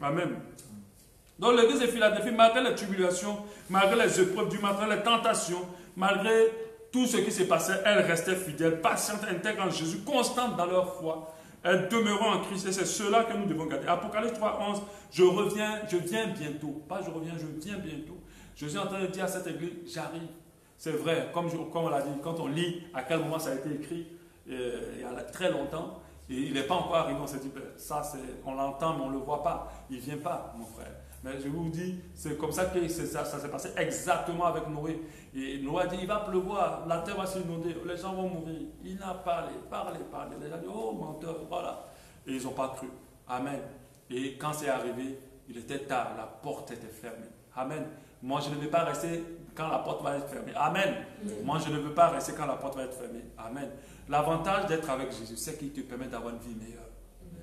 Amen. Donc l'église de Philadelphie, malgré les tribulations, malgré les épreuves du malgré les tentations, malgré tout ce qui s'est passé, elle restait fidèle, patiente, intègre en Jésus, constante dans leur foi. Elles demeureront en Christ et c'est cela que nous devons garder. Apocalypse 3,11, je viens bientôt. Pas je reviens, je viens bientôt. Je suis en train de dire à cette église, j'arrive. C'est vrai, comme on l'a dit, quand on lit à quel moment ça a été écrit, il y a très longtemps, et il n'est pas encore arrivé, on s'est dit, ça on l'entend mais on ne le voit pas. Il ne vient pas, mon frère. Mais je vous dis, c'est comme ça que ça s'est passé exactement avec Noé. Et Noé a dit, il va pleuvoir, la terre va s'inonder, les gens vont mourir. Il a parlé. Les gens ont dit, oh menteur, voilà. Et ils n'ont pas cru. Amen. Et quand c'est arrivé, il était tard, la porte était fermée. Amen. Moi, je ne vais pas rester quand la porte va être fermée. Amen. Moi, je ne veux pas rester quand la porte va être fermée. Amen. L'avantage d'être avec Jésus, c'est qu'il te permet d'avoir une vie meilleure.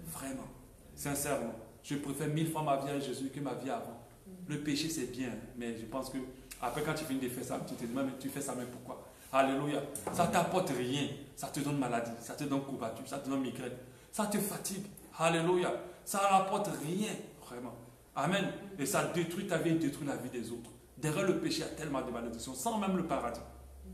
Vraiment. Sincèrement. Je préfère 1000 fois ma vie avec Jésus que ma vie avant. Le péché, c'est bien, mais je pense que après, quand tu finis de faire ça, tu te demandes, mais tu fais ça, mais pourquoi? Alléluia. Ça ne t'apporte rien. Ça te donne maladie, ça te donne courbature, ça te donne migraine. Ça te fatigue. Alléluia. Ça ne rapporte rien, vraiment. Amen. Et ça détruit ta vie et détruit la vie des autres. Derrière le péché, il y a tellement de malédictions, sans même le paradis.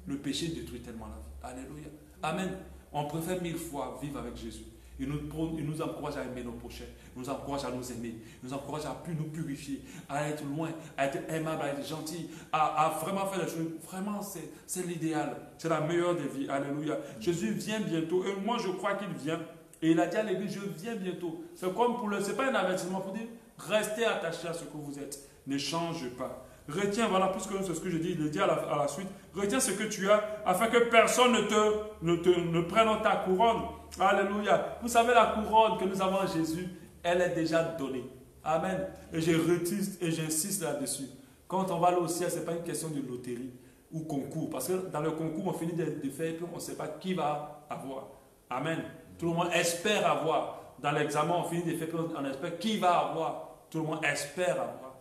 Le péché détruit tellement la vie. Alléluia. Amen. On préfère 1000 fois vivre avec Jésus. Il nous encourage à aimer nos prochains. Il nous encourage à nous aimer. Il nous encourage à plus nous purifier, à être loin, à être aimable, à être gentil, à vraiment faire des choses. Vraiment, c'est l'idéal. C'est la meilleure des vies. Alléluia. Jésus vient bientôt. Et moi, je crois qu'il vient. Et il a dit à l'église, je viens bientôt. C'est comme pour c'est pas un avertissement pour dire, restez attachés à ce que vous êtes. Ne changez pas. Retiens, voilà, puisque c'est ce que je dis, il dit à la suite, retiens ce que tu as, afin que personne ne prenne ta couronne. Alléluia. Vous savez, la couronne que nous avons en Jésus, elle est déjà donnée. Amen. Et j'insiste là-dessus. Quand on va aller au ciel, ce n'est pas une question de loterie ou concours. Parce que dans le concours, on finit de faire et puis on ne sait pas qui va avoir. Amen. Tout le monde espère avoir. Dans l'examen, on finit de faire et puis on espère qui va avoir. Tout le monde espère avoir.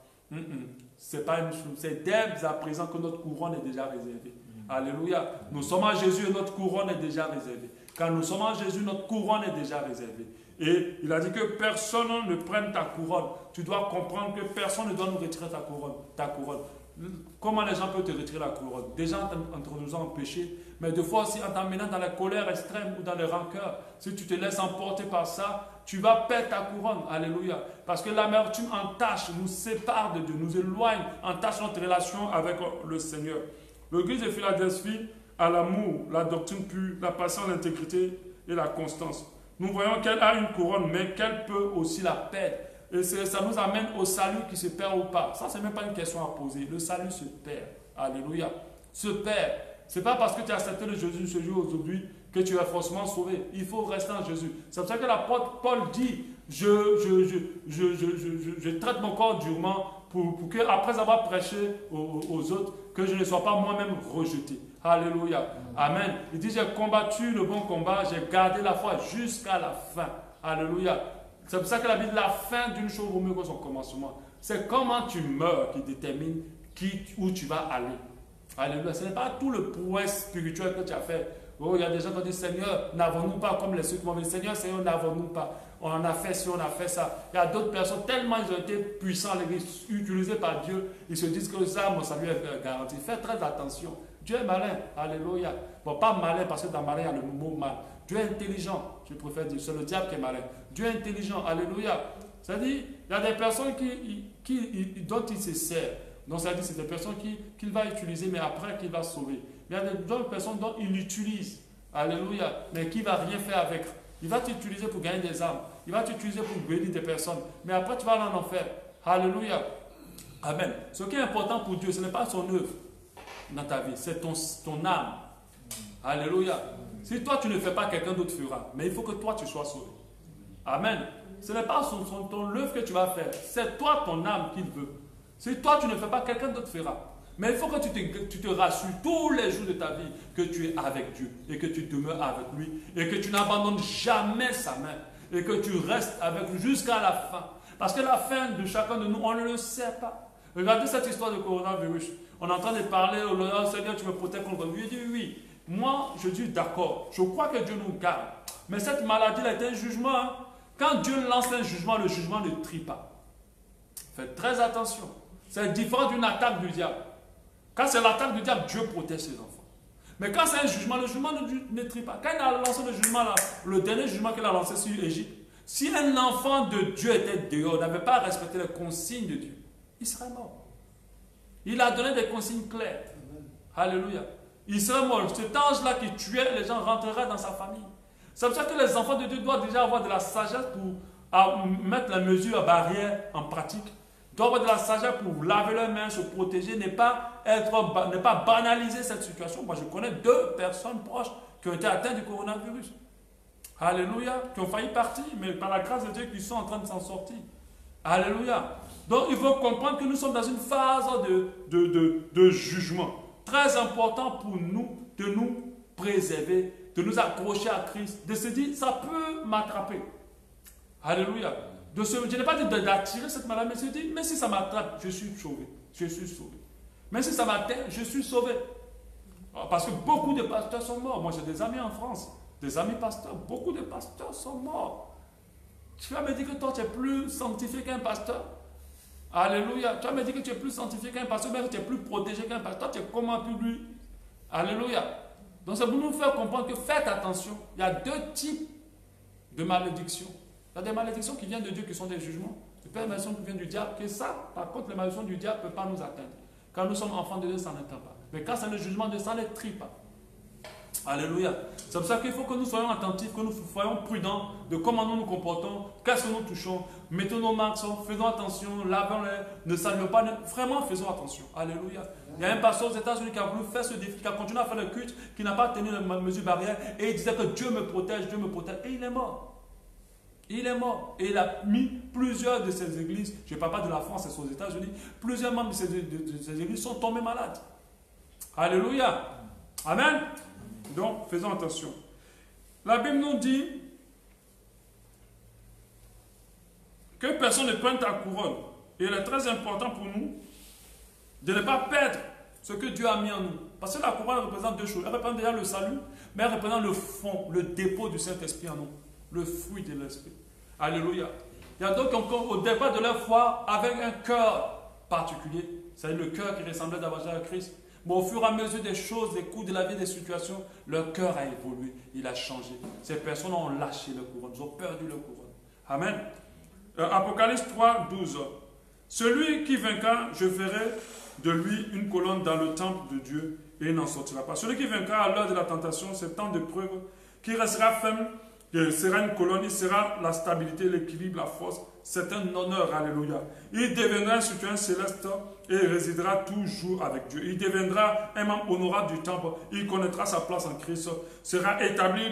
C'est pas une chose. C'est dès à présent que notre couronne est déjà réservée. Alléluia. Nous sommes en Jésus et notre couronne est déjà réservée. Quand nous sommes en Jésus, notre couronne est déjà réservée. Et il a dit que personne ne prenne ta couronne. Tu dois comprendre que personne ne doit nous retirer ta couronne. Comment les gens peuvent te retirer la couronne? Déjà en t'introduisant en péché, mais deux fois aussi en t'emmenant dans la colère extrême ou dans les rancœurs. Si tu te laisses emporter par ça, tu vas perdre ta couronne. Alléluia. Parce que l'amertume entache, nous sépare de Dieu, nous éloigne, entache notre relation avec le Seigneur. L'Église de Philadelphie a l'amour, la doctrine pure, la patience, l'intégrité et la constance. Nous voyons qu'elle a une couronne, mais qu'elle peut aussi la perdre. Et ça nous amène au salut qui se perd ou pas. Ça, ce n'est même pas une question à poser. Le salut se perd. Alléluia. Se perd. Ce n'est pas parce que tu as accepté le Jésus ce jour aujourd'hui que tu es forcément sauvé. Il faut rester en Jésus. C'est pour ça que l'apôtre Paul dit, je traite mon corps durement pour que, après avoir prêché aux autres, que je ne sois pas moi-même rejeté. Alléluia. Amen. Il dit, j'ai combattu le bon combat, j'ai gardé la foi jusqu'à la fin. Alléluia. C'est pour ça que la Bible dit la fin d'une chose vaut mieux que son commencement. C'est comment tu meurs qui détermine où tu vas aller. Alléluia. Ce n'est pas tout le prouesse spirituel que tu as fait. Oh, il y a des gens qui disent, Seigneur, n'avons-nous pas, comme les ceux qui vont dire, Seigneur, Seigneur, n'avons-nous pas. On a fait ci, on a fait ça. Il y a d'autres personnes, tellement ils ont été puissants, utilisés par Dieu, ils se disent que ça, mon salut est garanti. Faites très attention. Dieu est malin. Alléluia. Bon, pas malin parce que dans malin, il y a le mot mal. Dieu est intelligent. Je préfère dire, c'est le diable qui est malin. Dieu est intelligent. Alléluia. C'est-à-dire, il y a des personnes dont il se sert. Donc, c'est-à-dire, c'est des personnes qu'il va utiliser, mais après qu'il va sauver. Il y a d'autres personnes dont il utilise. Alléluia. Mais qui ne va rien faire avec. Il va t'utiliser pour gagner des âmes. Il va t'utiliser pour bénir des personnes. Mais après, tu vas aller en enfer. Alléluia. Amen. Ce qui est important pour Dieu, ce n'est pas son œuvre dans ta vie, c'est ton âme. Alléluia. Si toi, tu ne fais pas, quelqu'un d'autre fera. Mais il faut que toi, tu sois sauvé. Amen. Ce n'est pas ton œuvre que tu vas faire. C'est toi, ton âme, qu'il veut. Si toi, tu ne fais pas, quelqu'un d'autre fera. Mais il faut que tu te rassures tous les jours de ta vie que tu es avec Dieu et que tu demeures avec lui et que tu n'abandonnes jamais sa main et que tu restes avec lui jusqu'à la fin. Parce que la fin de chacun de nous, on ne le sait pas. Regardez cette histoire de coronavirus. On est en train de parler, oh Seigneur, tu me protèges contre lui. Il dit oui. Moi, je dis d'accord. Je crois que Dieu nous garde. Mais cette maladie là est un jugement. Hein. Quand Dieu lance un jugement, le jugement ne trie pas. Faites très attention. C'est différent d'une attaque du diable. Quand c'est l'attaque du diable, Dieu protège ses enfants. Mais quand c'est un jugement, le jugement ne trie pas. Quand il a lancé le jugement là, le dernier jugement qu'il a lancé sur l'Égypte, si un enfant de Dieu était dehors, n'avait pas respecté les consignes de Dieu, il serait mort. Il a donné des consignes claires. Alléluia. Il serait mort. Cet ange-là qui tuait les gens rentrera dans sa famille. C'est pour ça que les enfants de Dieu doivent déjà avoir de la sagesse pour mettre la mesure barrière en pratique. Ils doivent avoir de la sagesse pour laver leurs mains, se protéger, ne pas banaliser cette situation. Moi, je connais 2 personnes proches qui ont été atteintes du coronavirus. Alléluia. Qui ont failli partir, mais par la grâce de Dieu, qui sont en train de s'en sortir. Alléluia. Donc, il faut comprendre que nous sommes dans une phase de jugement. Très important pour nous de nous préserver, de nous accrocher à Christ, de se dire, ça peut m'attraper. Alléluia. Je n'ai pas dit d'attirer cette maladie, mais se dire, mais si ça m'attrape, je suis sauvé. Je suis sauvé. Mais si ça m'atteint, je suis sauvé. Parce que beaucoup de pasteurs sont morts. Moi, j'ai des amis en France, des amis pasteurs. Beaucoup de pasteurs sont morts. Tu vas me dire que toi, tu es plus sanctifié qu'un pasteur. Alléluia. Tu vas me dire que tu es plus sanctifié qu'un pasteur, mais que tu es plus protégé qu'un pasteur. Tu es comment plus lui. Alléluia. Donc, c'est pour nous faire comprendre que faites attention. Il y a 2 types de malédictions. Il y a des malédictions qui viennent de Dieu, qui sont des jugements. Il y a des malédictions qui viennent du diable. Que ça, par contre, les malédictions du diable ne peuvent pas nous atteindre. Quand nous sommes enfants de Dieu, ça n'atteint pas. Mais quand c'est le jugement de Dieu, ça ne trie pas. Alléluia. C'est pour ça qu'il faut que nous soyons attentifs, que nous soyons prudents de comment nous nous comportons, qu'est-ce que nous touchons, mettons nos marques, faisons attention, lavons-les, ne saluons pas, vraiment faisons attention. Alléluia. Il y a un pasteur aux États-Unis qui a voulu faire ce défi, qui a continué à faire le culte, qui n'a pas tenu les mesures barrières, et il disait que Dieu me protège, et il est mort. Il est mort. Et il a mis plusieurs de ces églises, je ne parle pas de la France, c'est aux États-Unis, plusieurs membres de ces églises sont tombés malades. Alléluia. Amen. Donc, faisons attention. La Bible nous dit que personne ne prenne ta couronne. Et il est très important pour nous de ne pas perdre ce que Dieu a mis en nous. Parce que la couronne représente 2 choses. Elle représente déjà le salut, mais elle représente le fond, le dépôt du Saint-Esprit en nous. Le fruit de l'Esprit. Alléluia. Il y a d'autres qui ont, au départ de leur foi, avec un cœur particulier, C'est le cœur qui ressemblait davantage à Christ. Mais au fur et à mesure des choses, des coups de la vie, des situations, leur cœur a évolué, il a changé. Ces personnes ont lâché le couronne, ils ont perdu le couronne. Amen. Apocalypse 3, 12. Celui qui vaincra, je ferai de lui une colonne dans le temple de Dieu et il n'en sortira pas. Celui qui vaincra à l'heure de la tentation, c'est temps de preuve, qui restera ferme, sera une colonne, il sera la stabilité, l'équilibre, la force. C'est un honneur, alléluia. Il deviendra un citoyen céleste et résidera toujours avec Dieu. Il deviendra un membre honorable du temple. Il connaîtra sa place en Christ, sera établi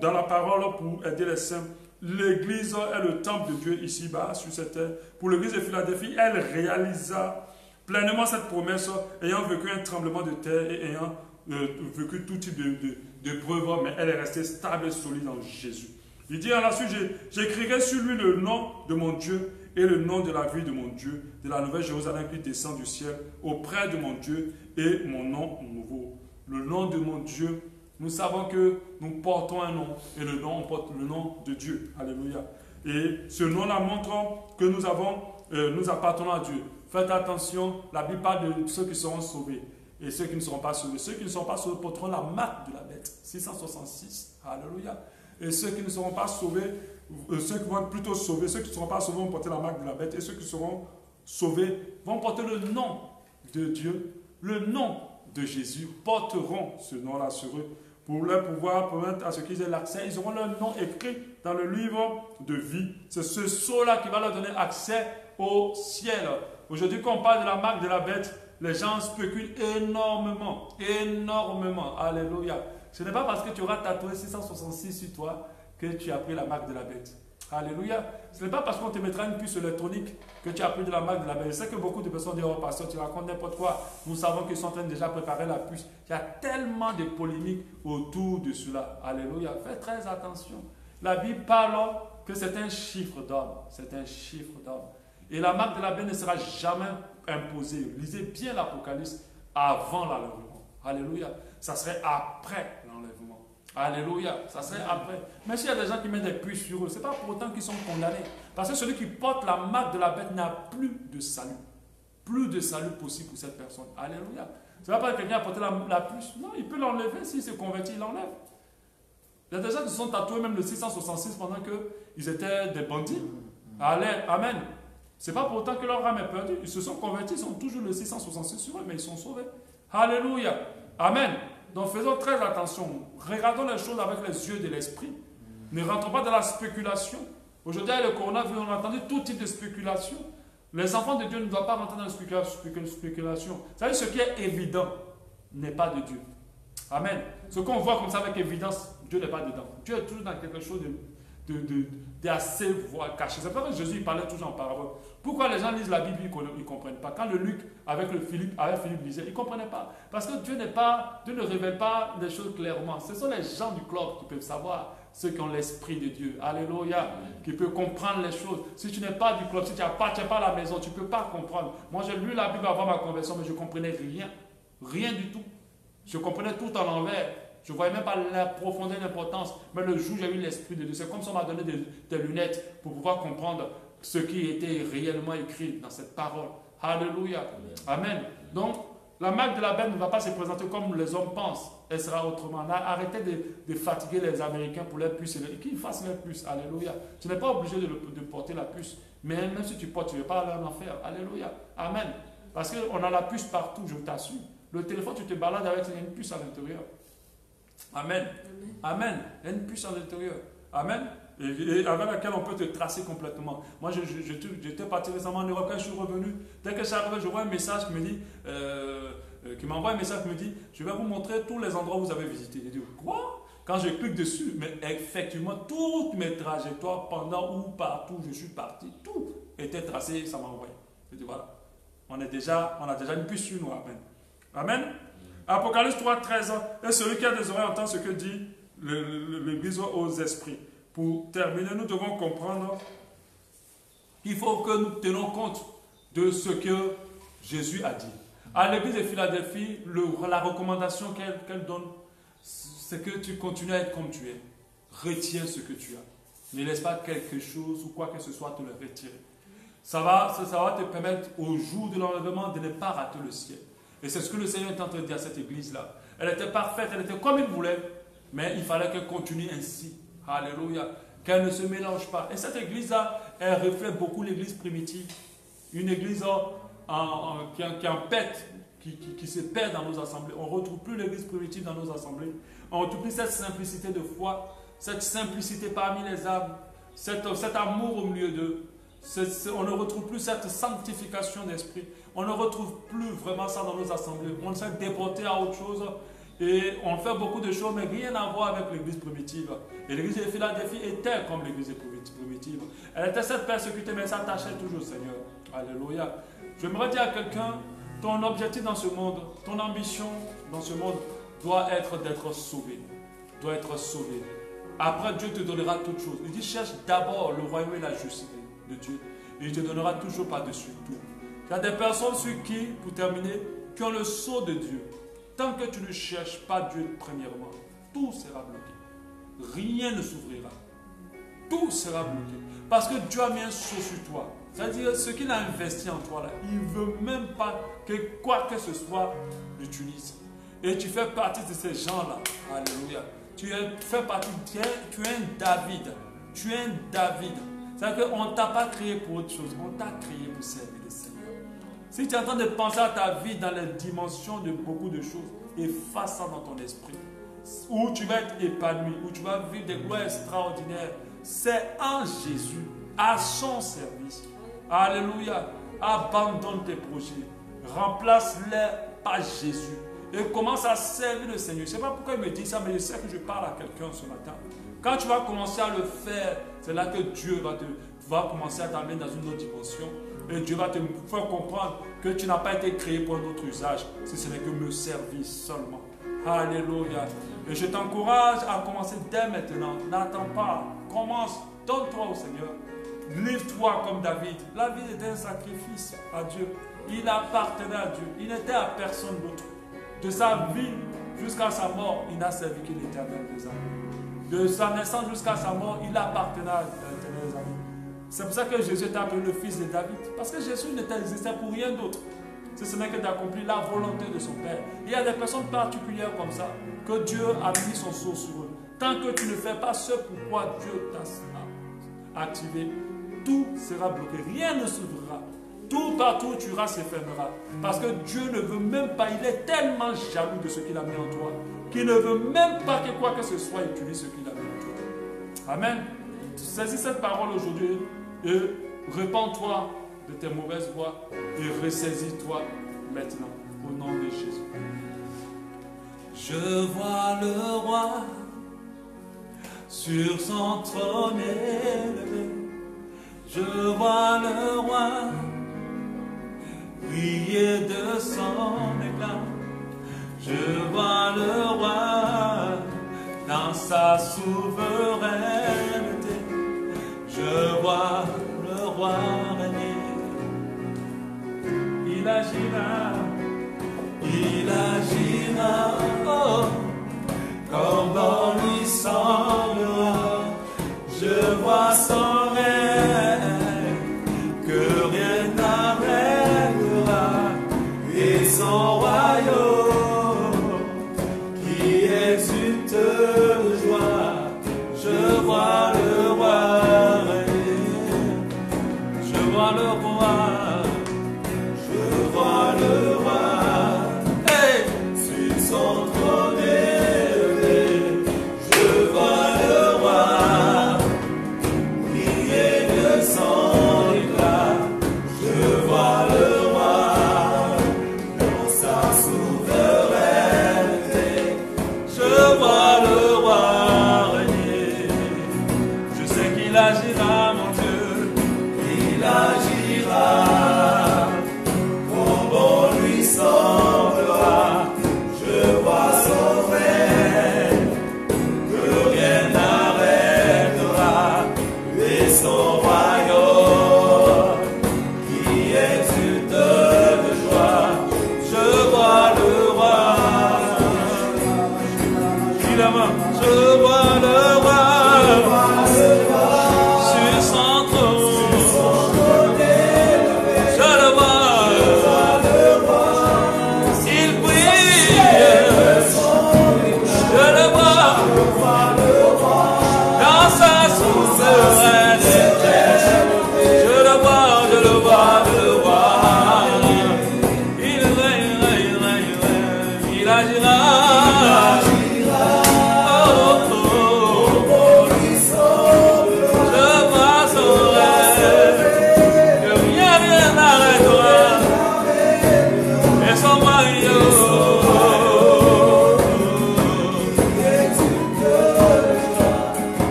dans la parole pour aider les saints. L'église est le temple de Dieu ici-bas, sur cette terre. Pour l'église de Philadelphie, elle réalisa pleinement cette promesse, ayant vécu un tremblement de terre et ayant vécu tout type de preuves, mais elle est restée stable et solide en Jésus. Il dit à la suite, j'écrirai sur lui le nom de mon Dieu et le nom de la ville de mon Dieu, de la nouvelle Jérusalem qui descend du ciel, auprès de mon Dieu et mon nom nouveau. Le nom de mon Dieu, nous savons que nous portons un nom, et le nom, on porte le nom de Dieu. Alléluia. Et ce nom-là montre que nous appartenons à Dieu. Faites attention, la Bible parle de ceux qui seront sauvés et ceux qui ne seront pas sauvés. Ceux qui ne seront pas sauvés porteront la marque de la bête. 666. Alléluia. Et ceux qui ne seront pas sauvés, ceux qui vont être plutôt sauvés, ceux qui ne seront pas sauvés vont porter la marque de la bête. Et ceux qui seront sauvés vont porter le nom de Dieu, le nom de Jésus, porteront ce nom-là sur eux pour leur pouvoir permettre à ceux qui aient l'accès. Ils auront leur nom écrit dans le livre de vie. C'est ce sceau-là qui va leur donner accès au ciel. Aujourd'hui, quand on parle de la marque de la bête, les gens spéculent énormément, énormément. Alléluia. Ce n'est pas parce que tu auras tatoué 666 sur toi que tu as pris la marque de la bête. Alléluia. Ce n'est pas parce qu'on te mettra une puce électronique que tu as pris de la marque de la bête. Je sais que beaucoup de personnes disent, oh pasteur, tu racontes n'importe quoi. Nous savons qu'ils sont en train de déjà préparer la puce. Il y a tellement de polémiques autour de cela. Alléluia. Faites très attention. La Bible parle que c'est un chiffre d'homme. C'est un chiffre d'homme. Et la marque de la bête ne sera jamais imposée. Lisez bien l'Apocalypse avant l'enlèvement. Alléluia. Ça serait après l'enlèvement. Alléluia. Ça serait après. Mais s'il y a des gens qui mettent des puces sur eux, ce n'est pas pour autant qu'ils sont condamnés. Parce que celui qui porte la marque de la bête n'a plus de salut. Plus de salut possible pour cette personne. Alléluia. Ce n'est pas que quelqu'un a porté la puce. Non, il peut l'enlever. S'il se convertit, il l'enlève. Il y a des gens qui se sont tatoués même le 666 pendant qu'ils étaient des bandits. Amen. Ce n'est pas pour autant que leur âme est perdue. Ils se sont convertis, ils ont toujours le 666 sur eux, mais ils sont sauvés. Alléluia. Amen. Donc faisons très attention. Regardons les choses avec les yeux de l'esprit. Ne rentrons pas dans la spéculation. Aujourd'hui, avec le coronavirus, on a entendu tout type de spéculation. Les enfants de Dieu ne doivent pas rentrer dans la spéculation. Vous savez, ce qui est évident n'est pas de Dieu. Amen. Ce qu'on voit comme ça avec évidence, Dieu n'est pas dedans. Dieu est toujours dans quelque chose d'assez caché. C'est pour ça que Jésus il parlait toujours en parabole. Pourquoi les gens lisent la Bible, ils ne comprennent pas. Quand le Luc avec Philippe lisait, ils ne comprenaient pas. Parce que Dieu ne révèle pas les choses clairement. Ce sont les gens du club qui peuvent savoir, ceux qui ont l'esprit de Dieu. Alléluia. Qui peuvent comprendre les choses. Si tu n'es pas du club, si tu n'appartiens pas à la maison, tu ne peux pas comprendre. Moi, j'ai lu la Bible avant ma conversion, mais je ne comprenais rien. Rien du tout. Je comprenais tout en l'envers. Je ne voyais même pas la profondeur et l'importance. Mais le jour où j'ai eu l'Esprit de Dieu, c'est comme si on m'a donné des lunettes pour pouvoir comprendre ce qui était réellement écrit dans cette parole. Alléluia. Amen. Donc, la marque de la bête ne va pas se présenter comme les hommes pensent. Elle sera autrement. Arrêtez de fatiguer les Américains pour les puces. Qu'ils fassent les puces. Alléluia. Tu n'es pas obligé de porter la puce. Mais même si tu portes, tu ne vas pas aller en enfer. Alléluia. Amen. Parce qu'on a la puce partout, je t'assure. Le téléphone, tu te balades avec une puce à l'intérieur. Amen. Amen. Il y a une puce à l'intérieur. Amen. Et avec laquelle on peut te tracer complètement. Moi, j'étais parti récemment en Europe. Quand je suis revenu, dès que je suis arrivé, je vois un message qui me dit, qui m'envoie un message qui me dit, je vais vous montrer tous les endroits où vous avez visité. J'ai dit, quoi? Quand je clique dessus, mais effectivement, toutes mes trajectoires pendant ou partout où je suis parti, tout était tracé, ça m'a envoyé. J'ai dit, voilà. On a déjà une puce sur nous. Amen. Amen. Apocalypse 3, 13. Et celui qui a des oreilles entend ce que dit l'Église aux esprits. Pour terminer, nous devons comprendre qu'il faut que nous tenions compte de ce que Jésus a dit. À l'Église de Philadelphie, la recommandation qu'elle donne, c'est que tu continues à être comme tu es. Retiens ce que tu as. Ne laisse pas quelque chose ou quoi que ce soit te le retirer. Ça va te permettre au jour de l'enlèvement de ne pas rater le ciel. Et c'est ce que le Seigneur est en train de dire à cette église-là. Elle était parfaite, elle était comme il voulait, mais il fallait qu'elle continue ainsi. Alléluia. Qu'elle ne se mélange pas. Et cette église-là, elle reflète beaucoup l'église primitive. Une église qui est en pète, qui se perd dans nos assemblées. On ne retrouve plus l'église primitive dans nos assemblées. On ne retrouve plus cette simplicité de foi, cette simplicité parmi les âmes, cet amour au milieu d'eux. On ne retrouve plus cette sanctification d'esprit. On ne retrouve plus vraiment ça dans nos assemblées. On s'est déporté à autre chose et on fait beaucoup de choses, mais rien à voir avec l'église primitive. Et l'église de Philadelphie était comme l'église primitive. Elle était cette persécutée, mais elle s'attachait toujours au Seigneur. Alléluia. J'aimerais dire à quelqu'un, ton objectif dans ce monde, ton ambition dans ce monde doit être d'être sauvé. Doit être sauvé. Après, Dieu te donnera toutes choses. Il dit, cherche d'abord le royaume et la justice de Dieu. Et il te donnera toujours par-dessus tout. Il y a des personnes sur qui, pour terminer, qui ont le sceau de Dieu. Tant que tu ne cherches pas Dieu premièrement, tout sera bloqué. Rien ne s'ouvrira. Tout sera bloqué. Parce que Dieu a mis un sceau sur toi. C'est-à-dire, ce qu'il a investi en toi là, il ne veut même pas que quoi que ce soit l'utilise. Et tu fais partie de ces gens-là. Alléluia. Tu fais partie, tu es un David. Tu es un David. C'est-à-dire qu'on ne t'a pas créé pour autre chose. On t'a créé pour servir le Seigneur. Si tu es en train de penser à ta vie dans les dimensions de beaucoup de choses, efface ça dans ton esprit. Où tu vas être épanoui, où tu vas vivre des gloires extraordinaires. C'est en Jésus, à son service. Alléluia. Abandonne tes projets. Remplace-les par Jésus. Et commence à servir le Seigneur. Je ne sais pas pourquoi il me dit ça, mais je sais que je parle à quelqu'un ce matin. Quand tu vas commencer à le faire, c'est là que Dieu va commencer à t'amener dans une autre dimension. Et Dieu va te faire comprendre que tu n'as pas été créé pour un autre usage, si ce n'est que me servir seulement. Alléluia. Et je t'encourage à commencer dès maintenant. N'attends pas. Commence. Donne-toi au Seigneur. Livre-toi comme David. La vie était un sacrifice à Dieu. Il appartenait à Dieu. Il n'était à personne d'autre. De sa vie jusqu'à sa mort, il n'a servi que l'Éternel des âmes. De sa naissance jusqu'à sa mort, il appartenait à l'Éternel des âmes. C'est pour ça que Jésus est appelé le fils de David. Parce que Jésus n'était pour rien d'autre. Ce n'est que d'accomplir la volonté de son Père. Il y a des personnes particulières comme ça, que Dieu a mis son sceau sur eux. Tant que tu ne fais pas ce pourquoi Dieu t'a activé, tout sera bloqué. Rien ne s'ouvrira. Tout partout où tu iras s'effermera. Parce que Dieu ne veut même pas, il est tellement jaloux de ce qu'il a mis en toi, qu'il ne veut même pas que quoi que ce soit utilise ce qu'il a mis en toi. Amen. Saisis cette parole aujourd'hui et répands-toi de tes mauvaises voies et ressaisis-toi maintenant au nom de Jésus. Je vois le roi sur son trône élevé. Je vois le roi briller de son éclat. Je vois le roi dans sa souveraineté. Je vois le roi régner. Il agira, oh, comme bon lui semblera. Je vois son règne, que rien n'arrêtera, et son royaume qui exulte de joie. Je vois le roi régner, je vois le roi. Sur son trône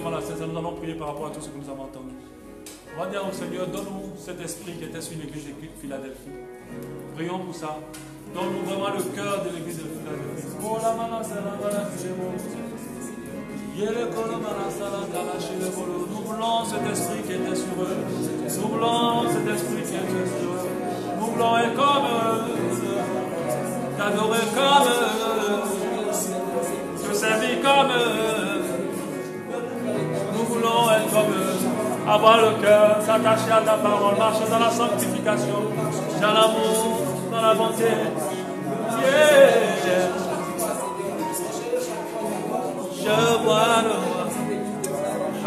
prendre la scène, nous allons prier par rapport à tout ce que nous avons entendu. On va dire au Seigneur, donne-nous cet esprit qui était sur l'église de Philadelphie. Prions pour ça. Donne-nous vraiment le cœur de l'église de Philadelphie. Nous voulons cet esprit qui était sur eux. Nous voulons cet esprit qui était sur eux. Nous voulons être comme eux. T'adorer comme eux. Te servir comme eux. Nous voulons être comme eux. Avoir le cœur, s'attacher à ta parole, marcher dans la sanctification, dans l'amour, dans la bonté. Yeah. Je vois le roi.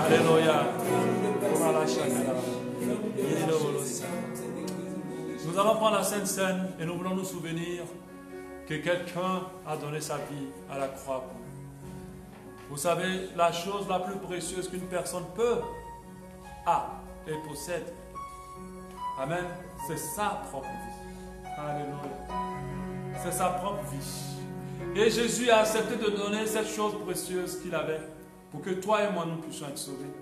Alléluia. Nous allons prendre la Sainte Seine et nous voulons nous souvenir que quelqu'un a donné sa vie à la croix. Vous savez, la chose la plus précieuse qu'une personne peut et possède, amen, c'est sa propre vie. Alléluia. C'est sa propre vie. Et Jésus a accepté de donner cette chose précieuse qu'il avait pour que toi et moi nous puissions être sauvés.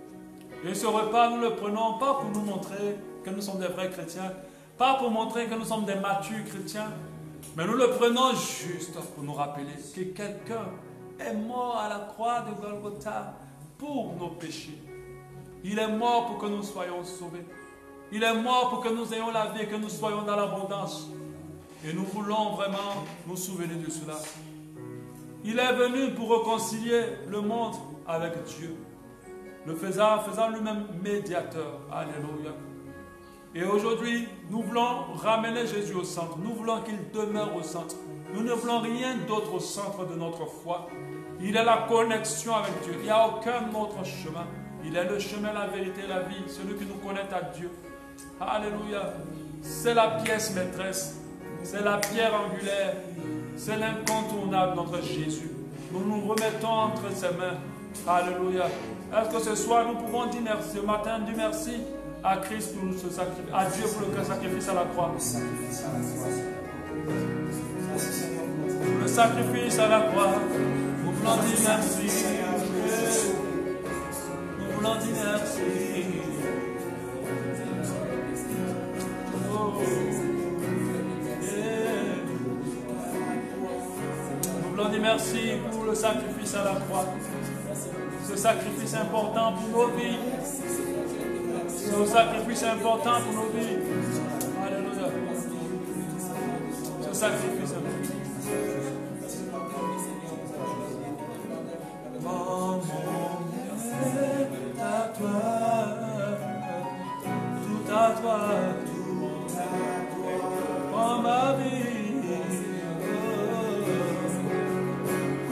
Et ce repas, nous le prenons pas pour nous montrer que nous sommes des vrais chrétiens, pas pour montrer que nous sommes des matures chrétiens, mais nous le prenons juste pour nous rappeler que quelqu'un est mort à la croix de Golgotha pour nos péchés. Il est mort pour que nous soyons sauvés. Il est mort pour que nous ayons la vie et que nous soyons dans l'abondance. Et nous voulons vraiment nous souvenir de cela. Il est venu pour réconcilier le monde avec Dieu, le faisant lui-même médiateur. Alléluia. Et aujourd'hui, nous voulons ramener Jésus au centre. Nous voulons qu'il demeure au centre. Nous ne voulons rien d'autre au centre de notre foi. Il est la connexion avec Dieu. Il n'y a aucun autre chemin. Il est le chemin, la vérité, la vie. Celui qui nous connecte à Dieu. Alléluia. C'est la pièce maîtresse. C'est la pierre angulaire. C'est l'incontournable, notre Jésus. Nous nous remettons entre ses mains. Alléluia. Est-ce que ce soir, nous pouvons dire merci, ce matin, dire merci à Christ pour ce sacrifice, à Dieu pour le sacrifice à la croix. Le sacrifice à la croix. Nous voulons dire merci. Nous voulons dire merci. Oh. Yeah. Nous voulons dire merci pour le sacrifice à la croix. Ce sacrifice important pour nos vies. Ce sacrifice important pour nos vies. Alléluia. Ce sacrifice important. Mon à toi, tout à toi, tout à toi, en ma vie,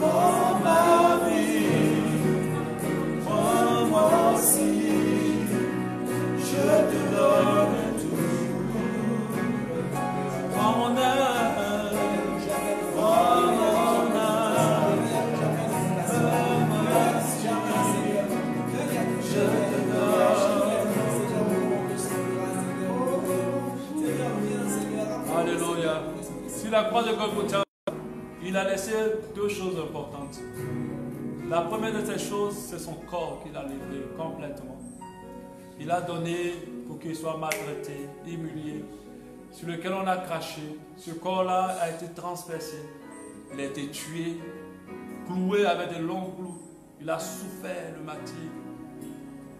en ma vie, en moi aussi, je te donne tout, en mon âme, en mon âme, je te donne. Alléluia. Sur la croix de Golgotha, il a laissé deux choses importantes. La première de ces choses, c'est son corps qu'il a livré complètement. Il a donné pour qu'il soit maltraité, humilié, sur lequel on a craché. Ce corps-là a été transpercé. Il a été tué, cloué avec de longs clous. Il a souffert le martyre.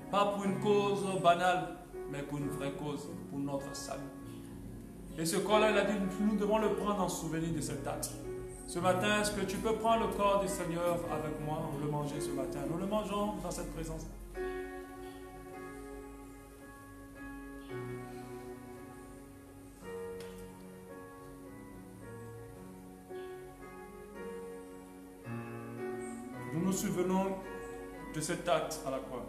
Pas pour une cause banale, mais pour une vraie cause, pour notre salut. Et ce corps-là, il a dit, nous devons le prendre en souvenir de cet acte. Ce matin, est-ce que tu peux prendre le corps du Seigneur avec moi, le manger ce matin? Nous le mangeons dans cette présence. Nous nous souvenons de cet acte à la croix.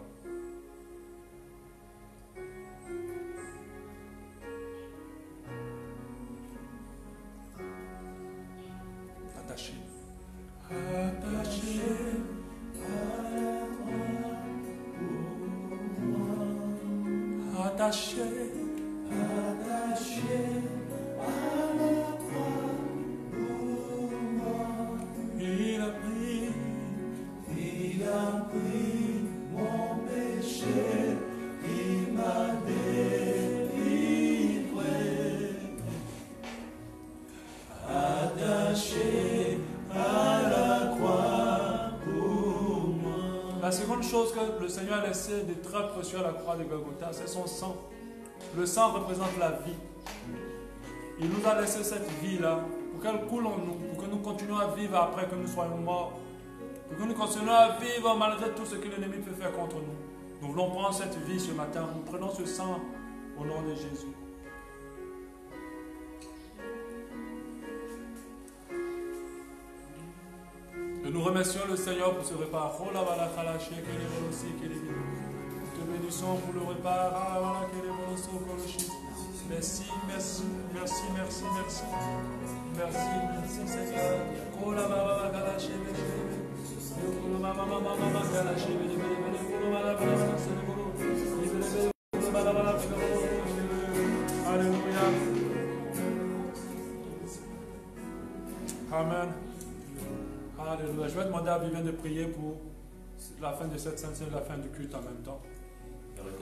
Attaché. Attaché à la croix pour moi. Attaché. Attaché à la croix pour moi. Il a pris mon La seconde chose que le Seigneur a laissé de très précieux à la croix de Golgotha, c'est son sang. Le sang représente la vie. Il nous a laissé cette vie-là pour qu'elle coule en nous, pour que nous continuions à vivre après que nous soyons morts. Pour que nous continuions à vivre malgré tout ce que l'ennemi peut faire contre nous. Nous voulons prendre cette vie ce matin. Nous prenons ce sang au nom de Jésus. Et nous remercions le Seigneur pour ce repas. Nous te bénissons pour le repas. Merci, merci, merci, merci, merci. Merci, merci Seigneur. Alléluia. Amen. Alléluia. Je vais demander à Vivien de prier pour la fin de cette sainte, la fin du culte en même temps.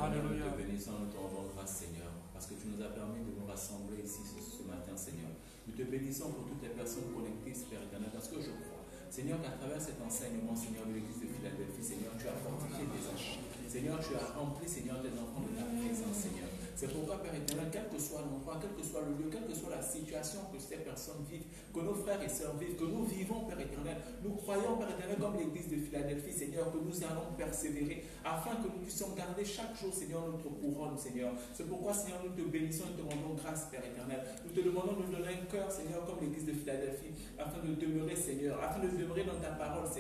Alléluia. Nous te bénissons, nous te rendons grâce, Seigneur, parce que tu nous as permis de nous rassembler ici ce matin, Seigneur. Nous te bénissons pour toutes les personnes connectées, Père éternel, parce que je crois, Seigneur, qu'à travers cet enseignement, Seigneur, de l'Église de Philadelphie, Seigneur, tu as fortifié tes enfants. Seigneur, tu as rempli, Seigneur, tes enfants de ta présence, Seigneur. C'est pourquoi, Père éternel, quel que soit l'endroit, quel que soit le lieu, quelle que soit la situation que ces personnes vivent, que nos frères et sœurs vivent, que nous vivons, Père éternel, nous croyons, Père éternel, comme l'Église de Philadelphie, Seigneur, que nous allons persévérer afin que nous puissions garder chaque jour, Seigneur, notre couronne, Seigneur. C'est pourquoi, Seigneur, nous te bénissons et te rendons grâce, Père éternel. Nous te demandons de nous donner un cœur, Seigneur, comme l'Église de Philadelphie, afin de demeurer, Seigneur, afin de demeurer dans ta parole, Seigneur.